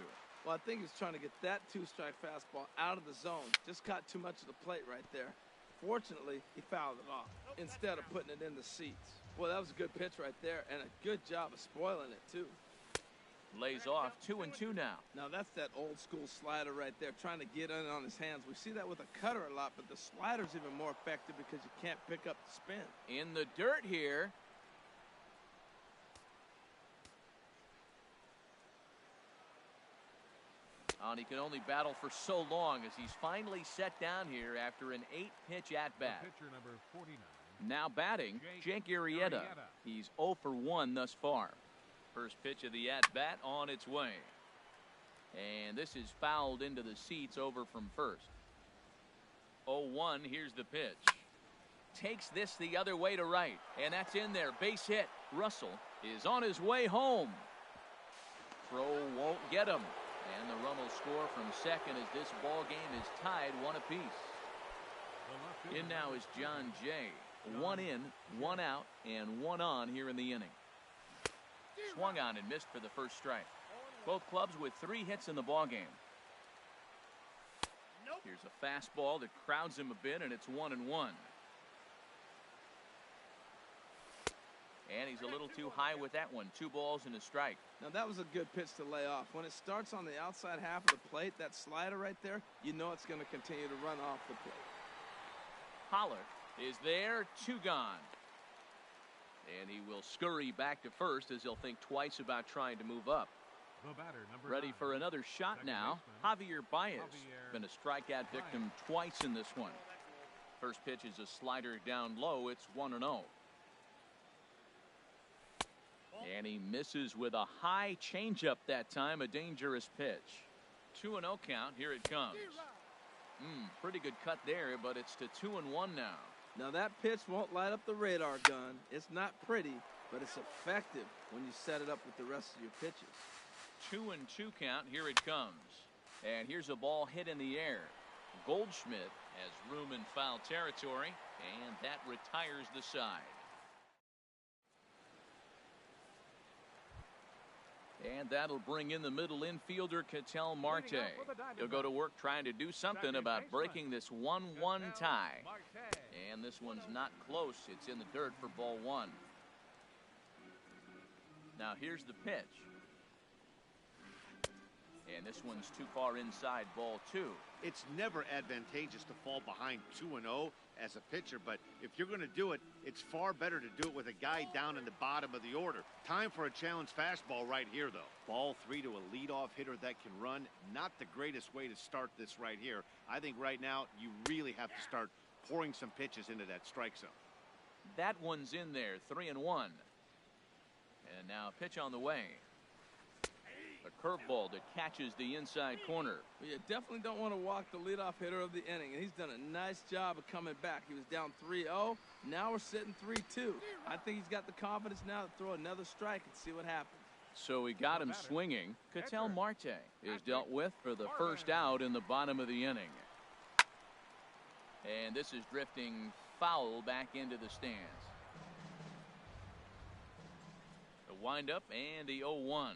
Well, I think he's trying to get that 2-strike fastball out of the zone. Just caught too much of the plate right there. Fortunately, he fouled it off instead of putting it in the seats. Well, that was a good pitch right there, and a good job of spoiling it, too. Lays off 2 and 2 now. Now, that's that old-school slider right there, trying to get in on his hands. We see that with a cutter a lot, but the slider's even more effective because you can't pick up the spin. In the dirt here. And he can only battle for so long as he's finally set down here after an 8-pitch at-bat. Pitcher number 49. Now batting, Jake Arrieta. He's 0 for 1 thus far. First pitch of the at-bat on its way. And this is fouled into the seats over from first. 0-1, here's the pitch. Takes this the other way to right, and that's in there. Base hit. Russell is on his way home. Throw won't get him, and the run will score from second as this ball game is tied 1 apiece. In now is John Jay. 1 in, 1 out, and 1 on here in the inning. Swung on and missed for the first strike. Both clubs with 3 hits in the ball game. Here's a fastball that crowds him a bit, and it's 1-1. And he's a little too high with that one. 2 balls and a strike. Now that was a good pitch to lay off. When it starts on the outside half of the plate, that slider right there, you know it's going to continue to run off the plate. Pollard is there, 2 gone. And he will scurry back to first as he'll think twice about trying to move up. The batter, number Ready 9. for another shot Second now. baseman, Javier Baez. Been a strikeout victim twice in this one. First pitch is a slider down low. It's 1-0. And he misses with a high changeup that time. A dangerous pitch. 2-0 count. Here it comes. Pretty good cut there, but it's to 2-1 now. Now that pitch won't light up the radar gun. It's not pretty, but it's effective when you set it up with the rest of your pitches. 2-2 count. Here it comes. And here's a ball hit in the air. Goldschmidt has room in foul territory, and that retires the side. And that'll bring in the middle infielder, Ketel Marte. He'll go to work trying to do something about breaking this 1-1 tie. And this one's not close. It's in the dirt for ball 1. Now here's the pitch. And this one's too far inside, ball 2. It's never advantageous to fall behind 2-0 as a pitcher, but if you're going to do it, it's far better to do it with a guy down in the bottom of the order. Time for a challenge fastball right here, though. Ball 3 to a leadoff hitter that can run. Not the greatest way to start this right here. I think right now you really have to start pouring some pitches into that strike zone. That one's in there, 3-1. And now a pitch on the way. A curveball that catches the inside corner. Well, you definitely don't want to walk the leadoff hitter of the inning, and he's done a nice job of coming back. He was down 3-0. Now we're sitting 3-2. I think he's got the confidence now to throw another strike and see what happens. So he got him swinging. Ketel Marte is dealt with for the first out in the bottom of the inning. And this is drifting foul back into the stands. The windup and the 0-1.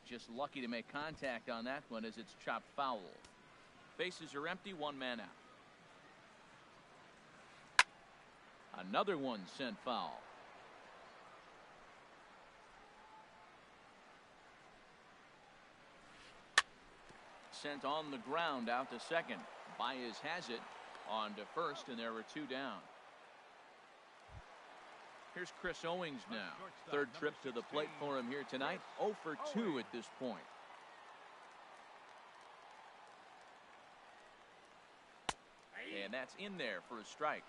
Just lucky to make contact on that one as it's chopped foul. Bases are empty, 1 man out. Another one sent foul. Sent on the ground out to second. Baez has it on to first, and there were 2 down. Here's Chris Owings now. Third trip to the plate for him here tonight. 0 for 2 at this point. And that's in there for a strike.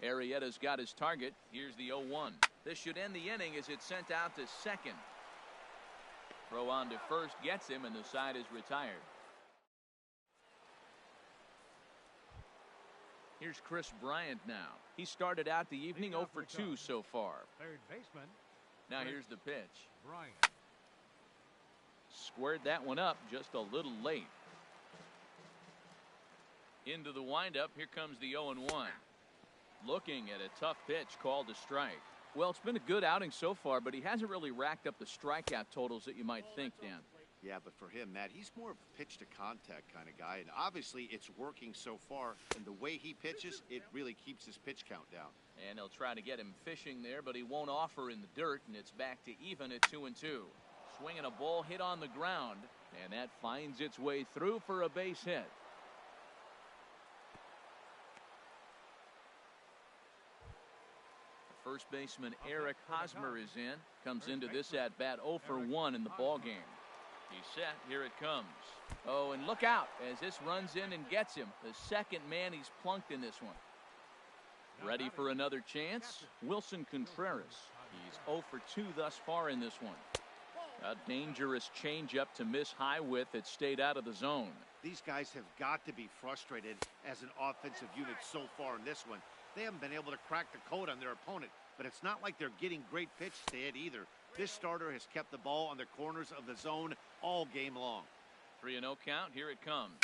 Arrieta's got his target. Here's the 0-1. This should end the inning as it's sent out to second. Throw on to first gets him, and the side is retired. Here's Chris Bryant now. He started out the evening 0 for 2 so far. Third baseman. Now here's the pitch. Bryant. Squared that one up just a little late. Into the windup. Here comes the 0-1. Looking at a tough pitch called a strike. Well, it's been a good outing so far, but he hasn't really racked up the strikeout totals that you might think, Dan. Yeah, but for him, Matt, he's more of a pitch-to-contact kind of guy, and obviously it's working so far, and the way he pitches, it really keeps his pitch count down. And they'll try to get him fishing there, but he won't offer in the dirt, and it's back to even at 2-2. Swinging a ball hit on the ground, and that finds its way through for a base hit. First baseman Eric Hosmer is in. Comes into this at-bat 0 for 1 in the ball game. He's set. Here it comes. Oh, and look out as this runs in and gets him. The second man he's plunked in this one. Ready for another chance? Wilson Contreras. He's 0 for 2 thus far in this one. A dangerous changeup to miss high with. It stayed out of the zone. These guys have got to be frustrated as an offensive unit so far in this one. They haven't been able to crack the code on their opponent, but it's not like they're getting great pitches to hit either. This starter has kept the ball on the corners of the zone all game long. 3-0 count. Here it comes.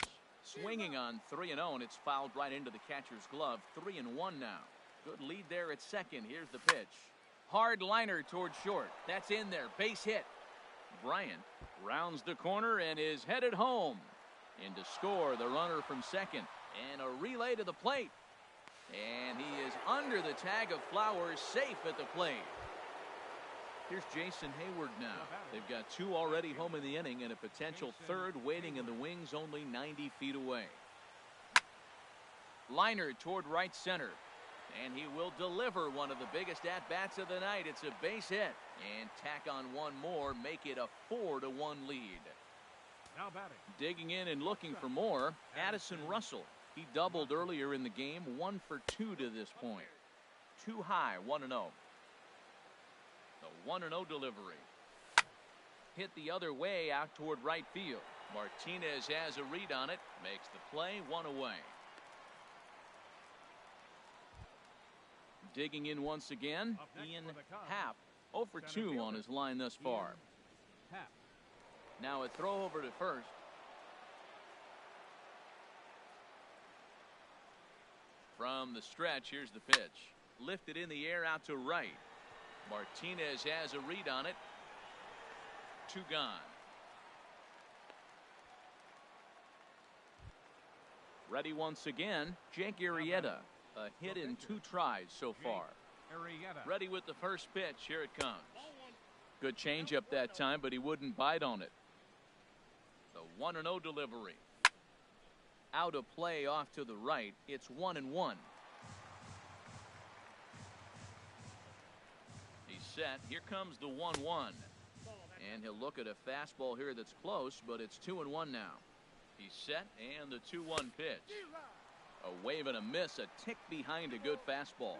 Swinging on 3-0, and it's fouled right into the catcher's glove. 3-1 now. Good lead there at second. Here's the pitch. Hard liner towards short. That's in there. Base hit. Bryant rounds the corner and is headed home. In to score, the runner from second. And a relay to the plate. And he is under the tag of Flowers, safe at the plate. Here's Jason Hayward now. They've got 2 already home in the inning and a potential third waiting in the wings only 90 feet away. Liner toward right center. And he will deliver one of the biggest at-bats of the night. It's a base hit. And tack on one more, make it a 4-1 lead. Now batting. Digging in and looking for more, Addison Russell. He doubled earlier in the game, 1 for 2 to this point. Too high, 1-0. The 1-0 delivery. Hit the other way out toward right field. Martinez has a read on it, makes the play, 1 away. Digging in once again, Ian Happ, 0 for 2 on his line thus far. Now a throw over to first. From the stretch, here's the pitch. Lifted in the air out to right. Martinez has a read on it. 2 gone. Ready once again, Jake Arrieta. A hit in 2 tries so far. Ready with the first pitch. Here it comes. Good changeup that time, but he wouldn't bite on it. The 1-0 delivery. Out of play off to the right. It's 1-1. He's set. Here comes the 1-1. And he'll look at a fastball here that's close, but it's 2-1 now. He's set, and the 2-1 pitch. A wave and a miss, a tick behind a good fastball.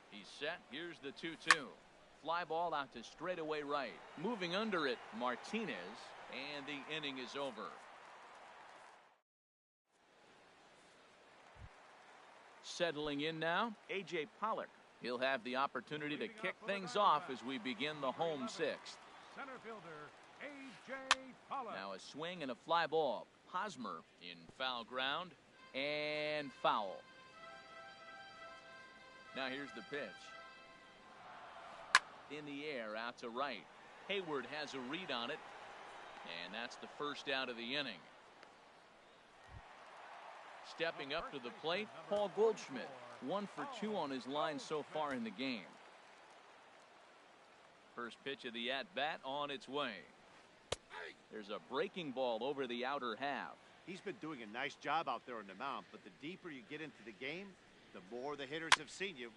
He's set. Here's the 2-2. Fly ball out to straightaway right. Moving under it, Martinez, and the inning is over. Settling in now, A.J. Pollock. He'll have the opportunity to kick things off as we begin the home 6th. Center fielder A.J. Pollock. Now a swing and a fly ball. Hosmer in foul ground and foul. Now here's the pitch. In the air out to right. Hayward has a read on it, and that's the first out of the inning. Stepping up to the plate, Paul Goldschmidt. 1 for 2 on his line so far in the game. First pitch of the at-bat on its way. There's a breaking ball over the outer half. He's been doing a nice job out there on the mound, but the deeper you get into the game, the more the hitters have seen you.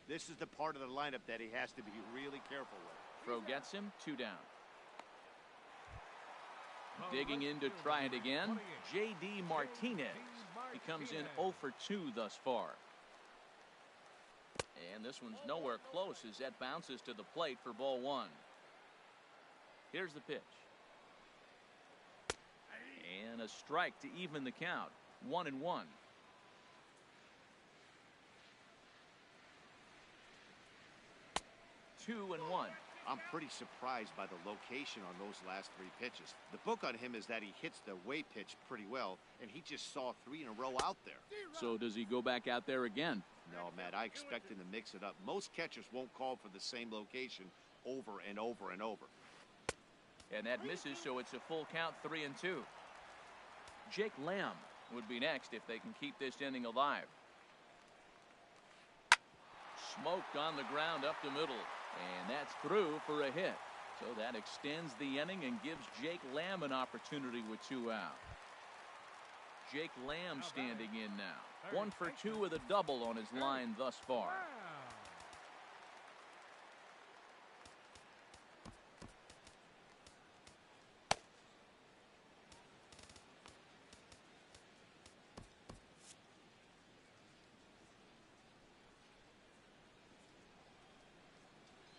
This is the part of the lineup that he has to be really careful with. Throw gets him, 2 down. Digging in to try it again, J.D. Martinez. He comes in 0 for 2 thus far. And this one's nowhere close as that bounces to the plate for ball 1. Here's the pitch. And a strike to even the count. 1-1. 2-1. I'm pretty surprised by the location on those last 3 pitches. The book on him is that he hits the way pitch pretty well, and he just saw 3 in a row out there. So does he go back out there again? No, Matt, I expect him to mix it up. Most catchers won't call for the same location over and over and over. And that misses, so it's a full count, 3-2. Jake Lamb would be next if they can keep this inning alive. Smoked on the ground up the middle. And that's through for a hit. So that extends the inning and gives Jake Lamb an opportunity with 2 out. Jake Lamb standing in now. 1 for 2 with a double on his line thus far.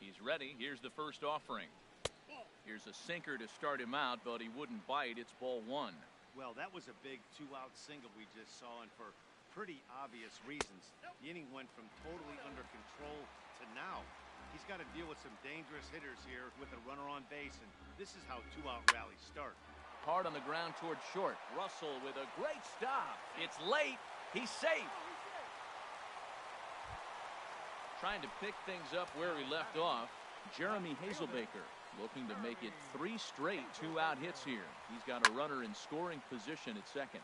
He's ready. Here's the first offering. Here's a sinker to start him out, but he wouldn't bite. It's ball one. Well, that was a big two-out single we just saw, and for pretty obvious reasons. The inning went from totally under control to now. He's got to deal with some dangerous hitters here with a runner on base, and this is how two-out rallies start. Hard on the ground towards short. Russell with a great stop. It's late. He's safe. Trying to pick things up where he left off. Jeremy Hazelbaker looking to make it 3 straight two-out hits here. He's got a runner in scoring position at second.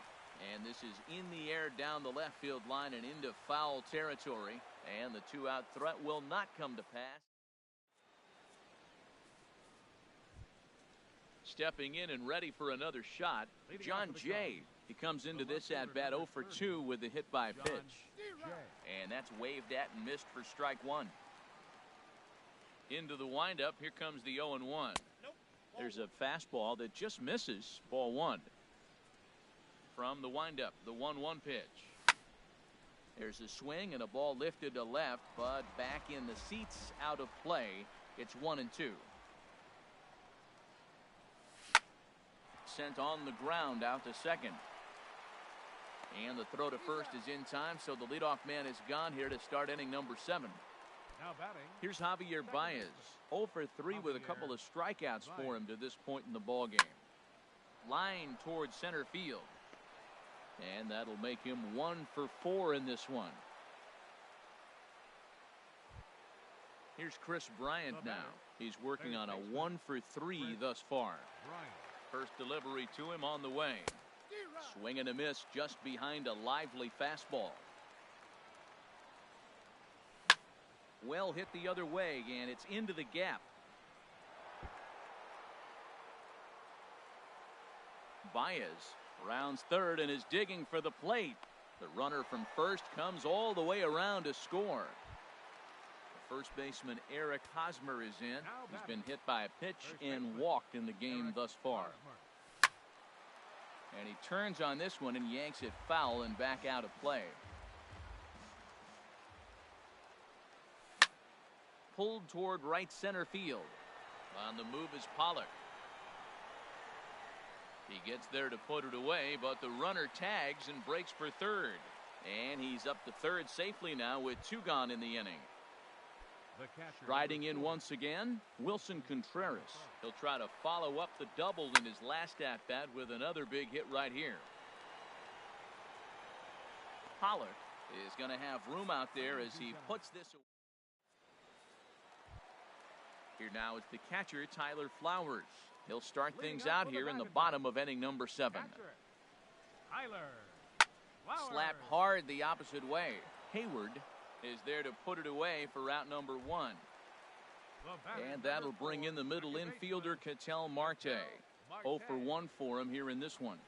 And this is in the air down the left field line and into foul territory. And the two-out threat will not come to pass. Stepping in and ready for another shot, John Jay. He comes into this at-bat 0 for 2 with the hit by pitch. And that's waved at and missed for strike one. Into the windup, here comes the 0-1. There's a fastball that just misses, ball one. From the windup, the 1-1 pitch. There's a swing and a ball lifted to left, but back in the seats, out of play. It's 1-2. Sent on the ground out to second. And the throw to first is in time, so the leadoff man is gone here to start inning number 7. Now batting. Here's Javier Baez, 0 for 3 with a couple of strikeouts for him to this point in the ball game. Line towards center field. And that'll make him 1 for 4 in this one. Here's Chris Bryant now. He's working on a 1 for 3 thus far. First delivery to him on the way. Swing and a miss just behind a lively fastball. Well hit the other way, and it's into the gap. Baez rounds third and is digging for the plate. The runner from first comes all the way around to score. The first baseman Eric Hosmer is in. He's been hit by a pitch and walked in the game thus far. And he turns on this one and yanks it foul and back out of play. Pulled toward right center field. On the move is Pollock. He gets there to put it away, but the runner tags and breaks for third. And he's up to third safely now with 2 gone in the inning. Riding in once again, Wilson Contreras. He'll try to follow up the double in his last at-bat with another big hit right here. Pollock is going to have room out there as he puts this away. Here now is the catcher, Tyler Flowers. He'll start things out here in the bottom of inning number 7. Slapped hard the opposite way. Hayward is there to put it away for route number 1. And that'll bring in the middle infielder, Ketel Marte. 0 for 1 for him here in this one.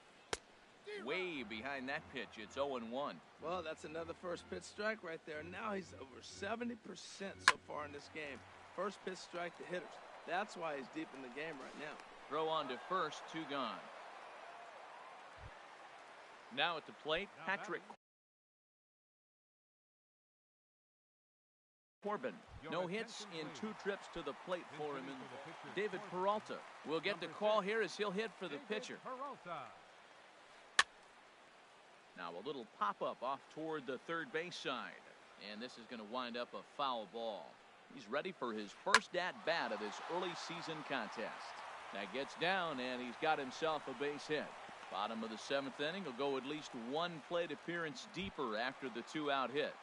Way behind that pitch, it's 0-1. Well, that's another first pitch strike right there. Now he's over 70% so far in this game. First pitch strike to hitters. That's why he's deep in the game right now. Throw on to first, 2 gone. Now at the plate, Patrick Corbin. No hits in 2 trips to the plate for him. And David Peralta will get the call here as he'll hit for the pitcher. Now a little pop-up off toward the third base side. And this is going to wind up a foul ball. He's ready for his first at-bat of this early season contest. That gets down, and he's got himself a base hit. Bottom of the 7th inning. He'll go at least 1 plate appearance deeper after the 2-out hit.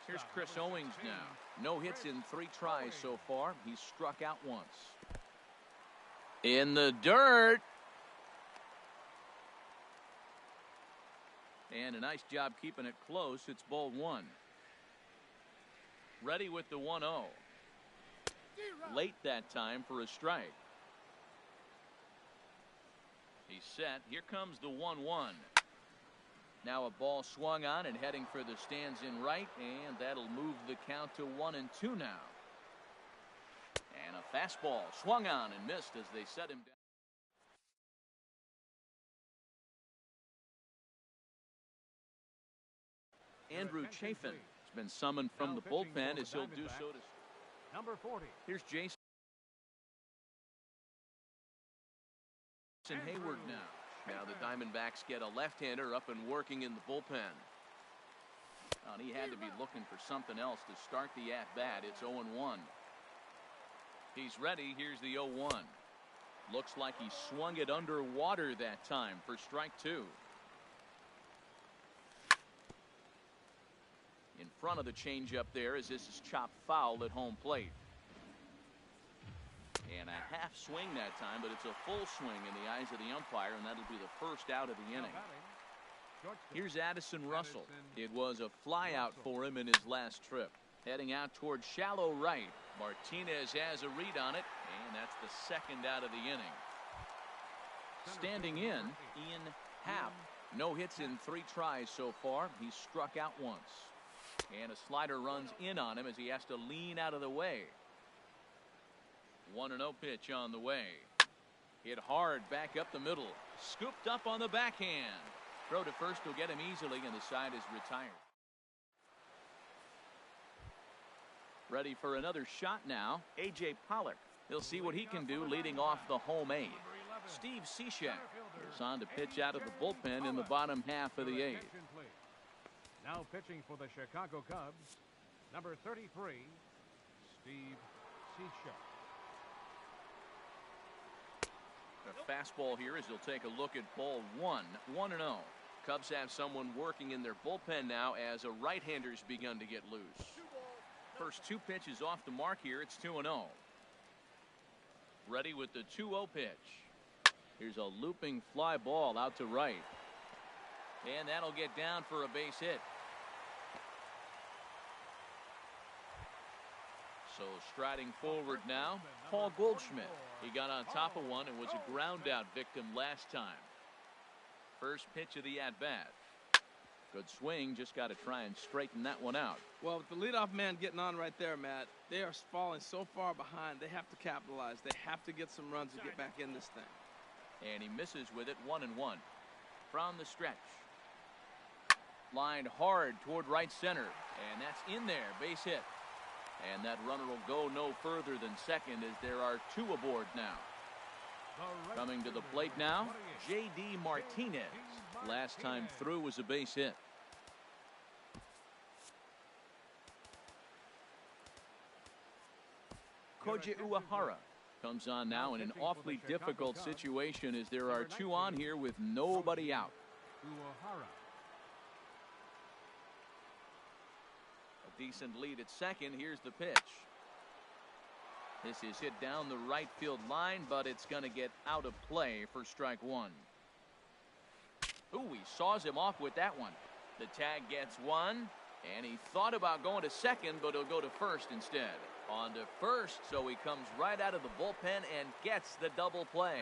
Here's Chris Owings now. No hits in 3 tries so far. He's struck out once. In the dirt. And a nice job keeping it close. It's ball 1. Ready with the 1-0. Late that time for a strike. He's set. Here comes the 1-1. Now a ball swung on and heading for the stands in right, and that'll move the count to 1-2 now. And a fastball swung on and missed as they set him down. Andrew Chafin has been summoned from the bullpen as he'll do so to. Number 40. Here's Jason. And Hayward now. Now the Diamondbacks get a left-hander up and working in the bullpen. And he had to be looking for something else to start the at-bat. It's 0-1. He's ready. Here's the 0-1. Looks like he swung it underwater that time for strike two. In front of the changeup there as this is chopped foul at home plate. And a half swing that time, but it's a full swing in the eyes of the umpire, and that'll be the first out of the inning. Here's Addison Russell. It was a fly out for him in his last trip. Heading out towards shallow right. Martinez has a read on it, and that's the second out of the inning. Standing in, Ian Happ. No hits in 3 tries so far. He's struck out once. And a slider runs in on him as he has to lean out of the way. 1-0 pitch on the way. Hit hard back up the middle. Scooped up on the backhand. Throw to first will get him easily, and the side is retired. Ready for another shot now. A.J. Pollock. He'll see what he can do leading off the home 8. Steve Cishek is on to pitch out of the bullpen in the bottom half of the 8th. Now pitching for the Chicago Cubs, number 33, Steve Cishek. A fastball here as he'll take a look at ball 1. 1-0. Cubs have someone working in their bullpen now as a right-hander's begun to get loose. First 2 pitches off the mark here. It's 2-0. Ready with the 2-0 pitch. Here's a looping fly ball out to right. And that'll get down for a base hit. So striding forward now, Paul Goldschmidt. He got on top of one and was a ground out victim last time. First pitch of the at-bat. Good swing, just got to try and straighten that one out. Well, with the leadoff man getting on right there, Matt, they are falling so far behind, they have to capitalize. They have to get some runs to get back in this thing. And he misses with it. 1-1. From the stretch. Lined hard toward right center. And that's in there. Base hit. And that runner will go no further than second as there are 2 aboard now. Coming to the plate now, J.D. Martinez. Last time through was a base hit. Koji Uehara comes on now in an awfully difficult situation as there are 2 on here with nobody out. A decent lead at second. Here's the pitch. This is hit down the right field line, but it's going to get out of play for strike 1. Ooh, he saws him off with that one. The tag gets 1, and he thought about going to second, but he'll go to first instead. On to first, so he comes right out of the bullpen and gets the double play.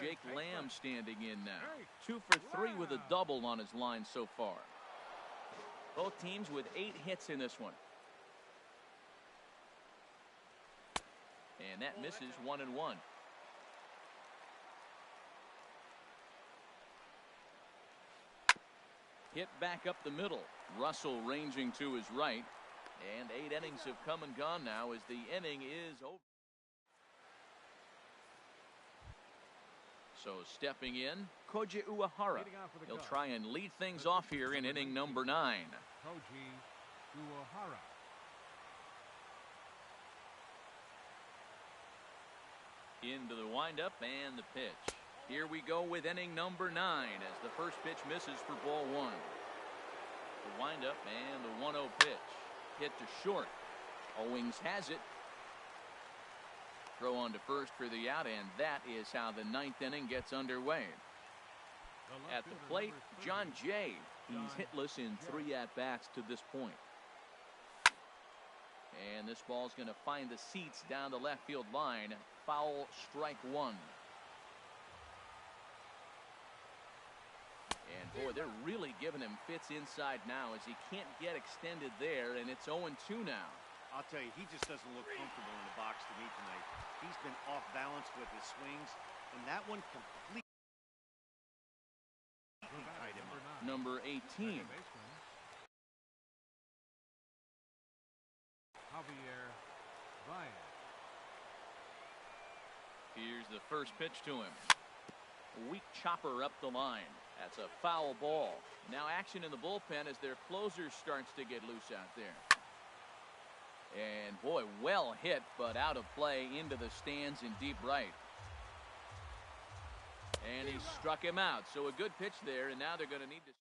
Jake Lamb standing in now. 2 for 3 with a double on his line so far. Both teams with 8 hits in this one. And that misses. 1-1. Hit back up the middle. Russell ranging to his right. And 8 innings have come and gone now as the inning is over. So stepping in, Koji Uehara. He'll try and lead things off here in inning number 9. Koji Uehara. Into the windup and the pitch. Here we go with inning number 9 as the first pitch misses for ball 1. The windup and the 1-0 pitch. Hit to short. Owings has it. Throw on to first for the out, and that is how the 9th inning gets underway. At the plate, John Jay. He's hitless in 3 at-bats to this point. And this ball's going to find the seats down the left field line. Foul, strike 1. And boy, they're really giving him fits inside now as he can't get extended there, and it's 0-2 now. I'll tell you, he just doesn't look comfortable in the box to me tonight. He's been off balance with his swings, and that one completely tied him up. Number 18. Here's the first pitch to him. A weak chopper up the line. That's a foul ball. Now action in the bullpen as their closer starts to get loose out there. And boy, well hit, but out of play into the stands in deep right. And he struck him out. So a good pitch there, and now they're going to need to.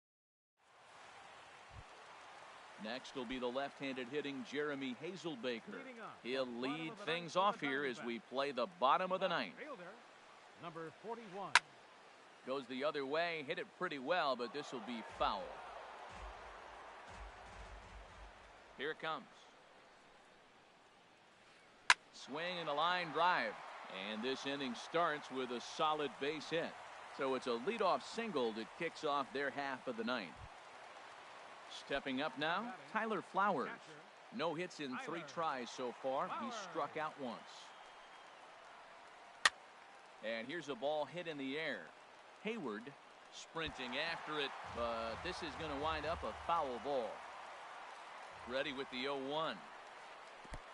Next will be the left-handed hitting Jeremy Hazelbaker. He'll lead things off here as we play the bottom of the ninth. Number 41. Goes the other way, hit it pretty well, but this will be foul. Here it comes. Swing and a line drive. And this inning starts with a solid base hit. So it's a leadoff single that kicks off their half of the ninth. Stepping up now, Tyler Flowers. No hits in 3 tries so far. He struck out once. And here's a ball hit in the air. Hayward sprinting after it, but this is going to wind up a foul ball. Ready with the 0-1.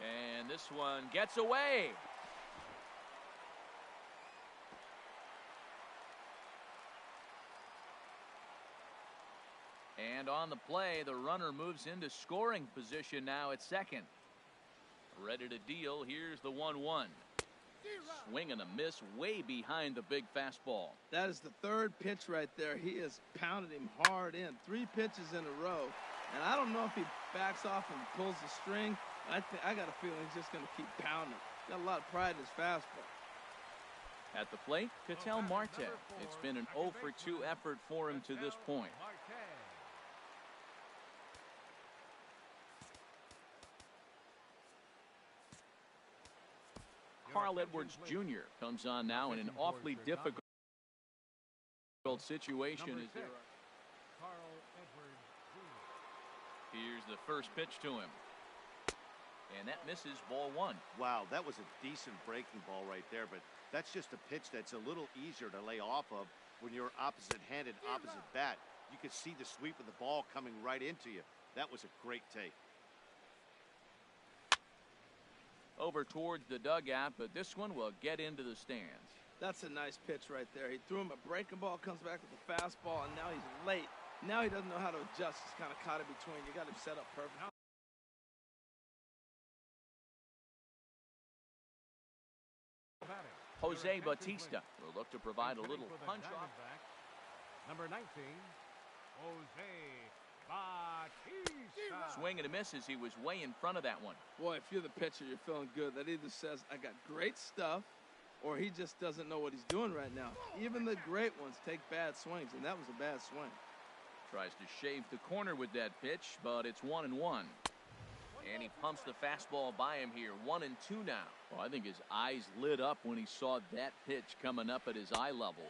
And this one gets away. And on the play, the runner moves into scoring position now at second. Ready to deal. Here's the 1-1. Swing and a miss way behind the big fastball. That is the third pitch right there. He has pounded him hard in. 3 pitches in a row. And I don't know if he backs off and pulls the string. I got a feeling he's just going to keep pounding. Got a lot of pride in his fastball. At the plate, Ketel Marte. It's been an 0 for 2 effort for him to this point. Carl Edwards Jr. comes on now in an awfully difficult situation. Here's the first pitch to him. And that misses, ball 1. Wow, that was a decent breaking ball right there, but that's just a pitch that's a little easier to lay off of when you're opposite-handed, opposite bat. You could see the sweep of the ball coming right into you. That was a great take. Over towards the dugout, but this one will get into the stands. That's a nice pitch right there. He threw him a breaking ball, comes back with a fastball, and now he's late. Now he doesn't know how to adjust. He's kind of caught in between. You got him set up perfect. Jose Bautista will look to provide a little punch off. Number 19, Jose Bautista. Swing and a miss as he was way in front of that one. Boy, if you're the pitcher, you're feeling good. That either says, I got great stuff, or he just doesn't know what he's doing right now. Even the great ones take bad swings, and that was a bad swing. Tries to shave the corner with that pitch, but it's 1-1. And he pumps the fastball by him here. 1-2 now. Well, I think his eyes lit up when he saw that pitch coming up at his eye level.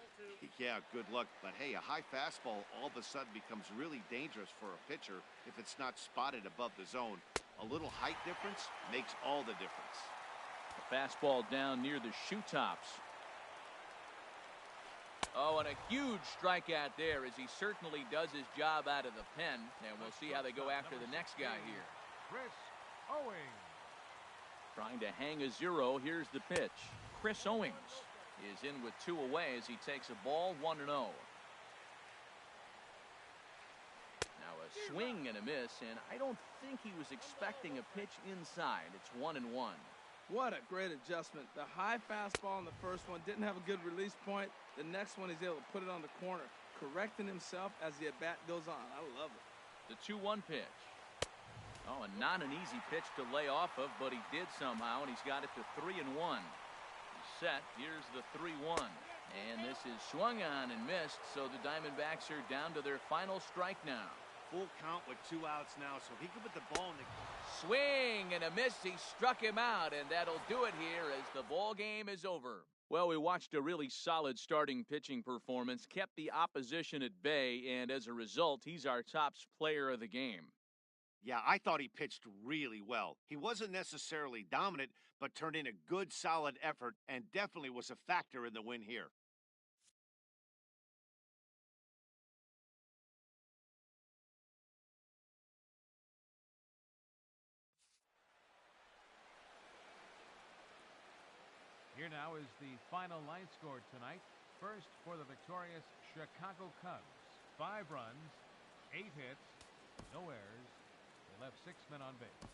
Yeah, good luck. But hey, a high fastball all of a sudden becomes really dangerous for a pitcher if it's not spotted above the zone. A little height difference makes all the difference. A fastball down near the shoe tops. Oh, and a huge strikeout there as he certainly does his job out of the pen. And we'll see how they go after the next guy here. Chris Owings. Trying to hang a 0. Here's the pitch. Chris Owings is in with 2 away as he takes a ball. 1-0. Now a swing and a miss, and I don't think he was expecting a pitch inside. It's 1-1. What a great adjustment. The high fastball in the first one didn't have a good release point. The next one he's able to put it on the corner, correcting himself as the at-bat goes on. I love it. The 2-1 pitch. Oh, and not an easy pitch to lay off of, but he did somehow, and he's got it to 3-1. He's set. Here's the 3-1. And this is swung on and missed, so the Diamondbacks are down to their final strike now. Full count with 2 outs now, so he can put the ball in the... Swing and a miss. He struck him out, and that'll do it here as the ball game is over. Well, we watched a really solid starting pitching performance, kept the opposition at bay, and as a result, he's our top player of the game. Yeah, I thought he pitched really well. He wasn't necessarily dominant, but turned in a good, solid effort and definitely was a factor in the win here. Here Here now is the final line score tonight. First for the victorious Chicago Cubs. 5 runs, 8 hits, no errors. They left 6 men on base.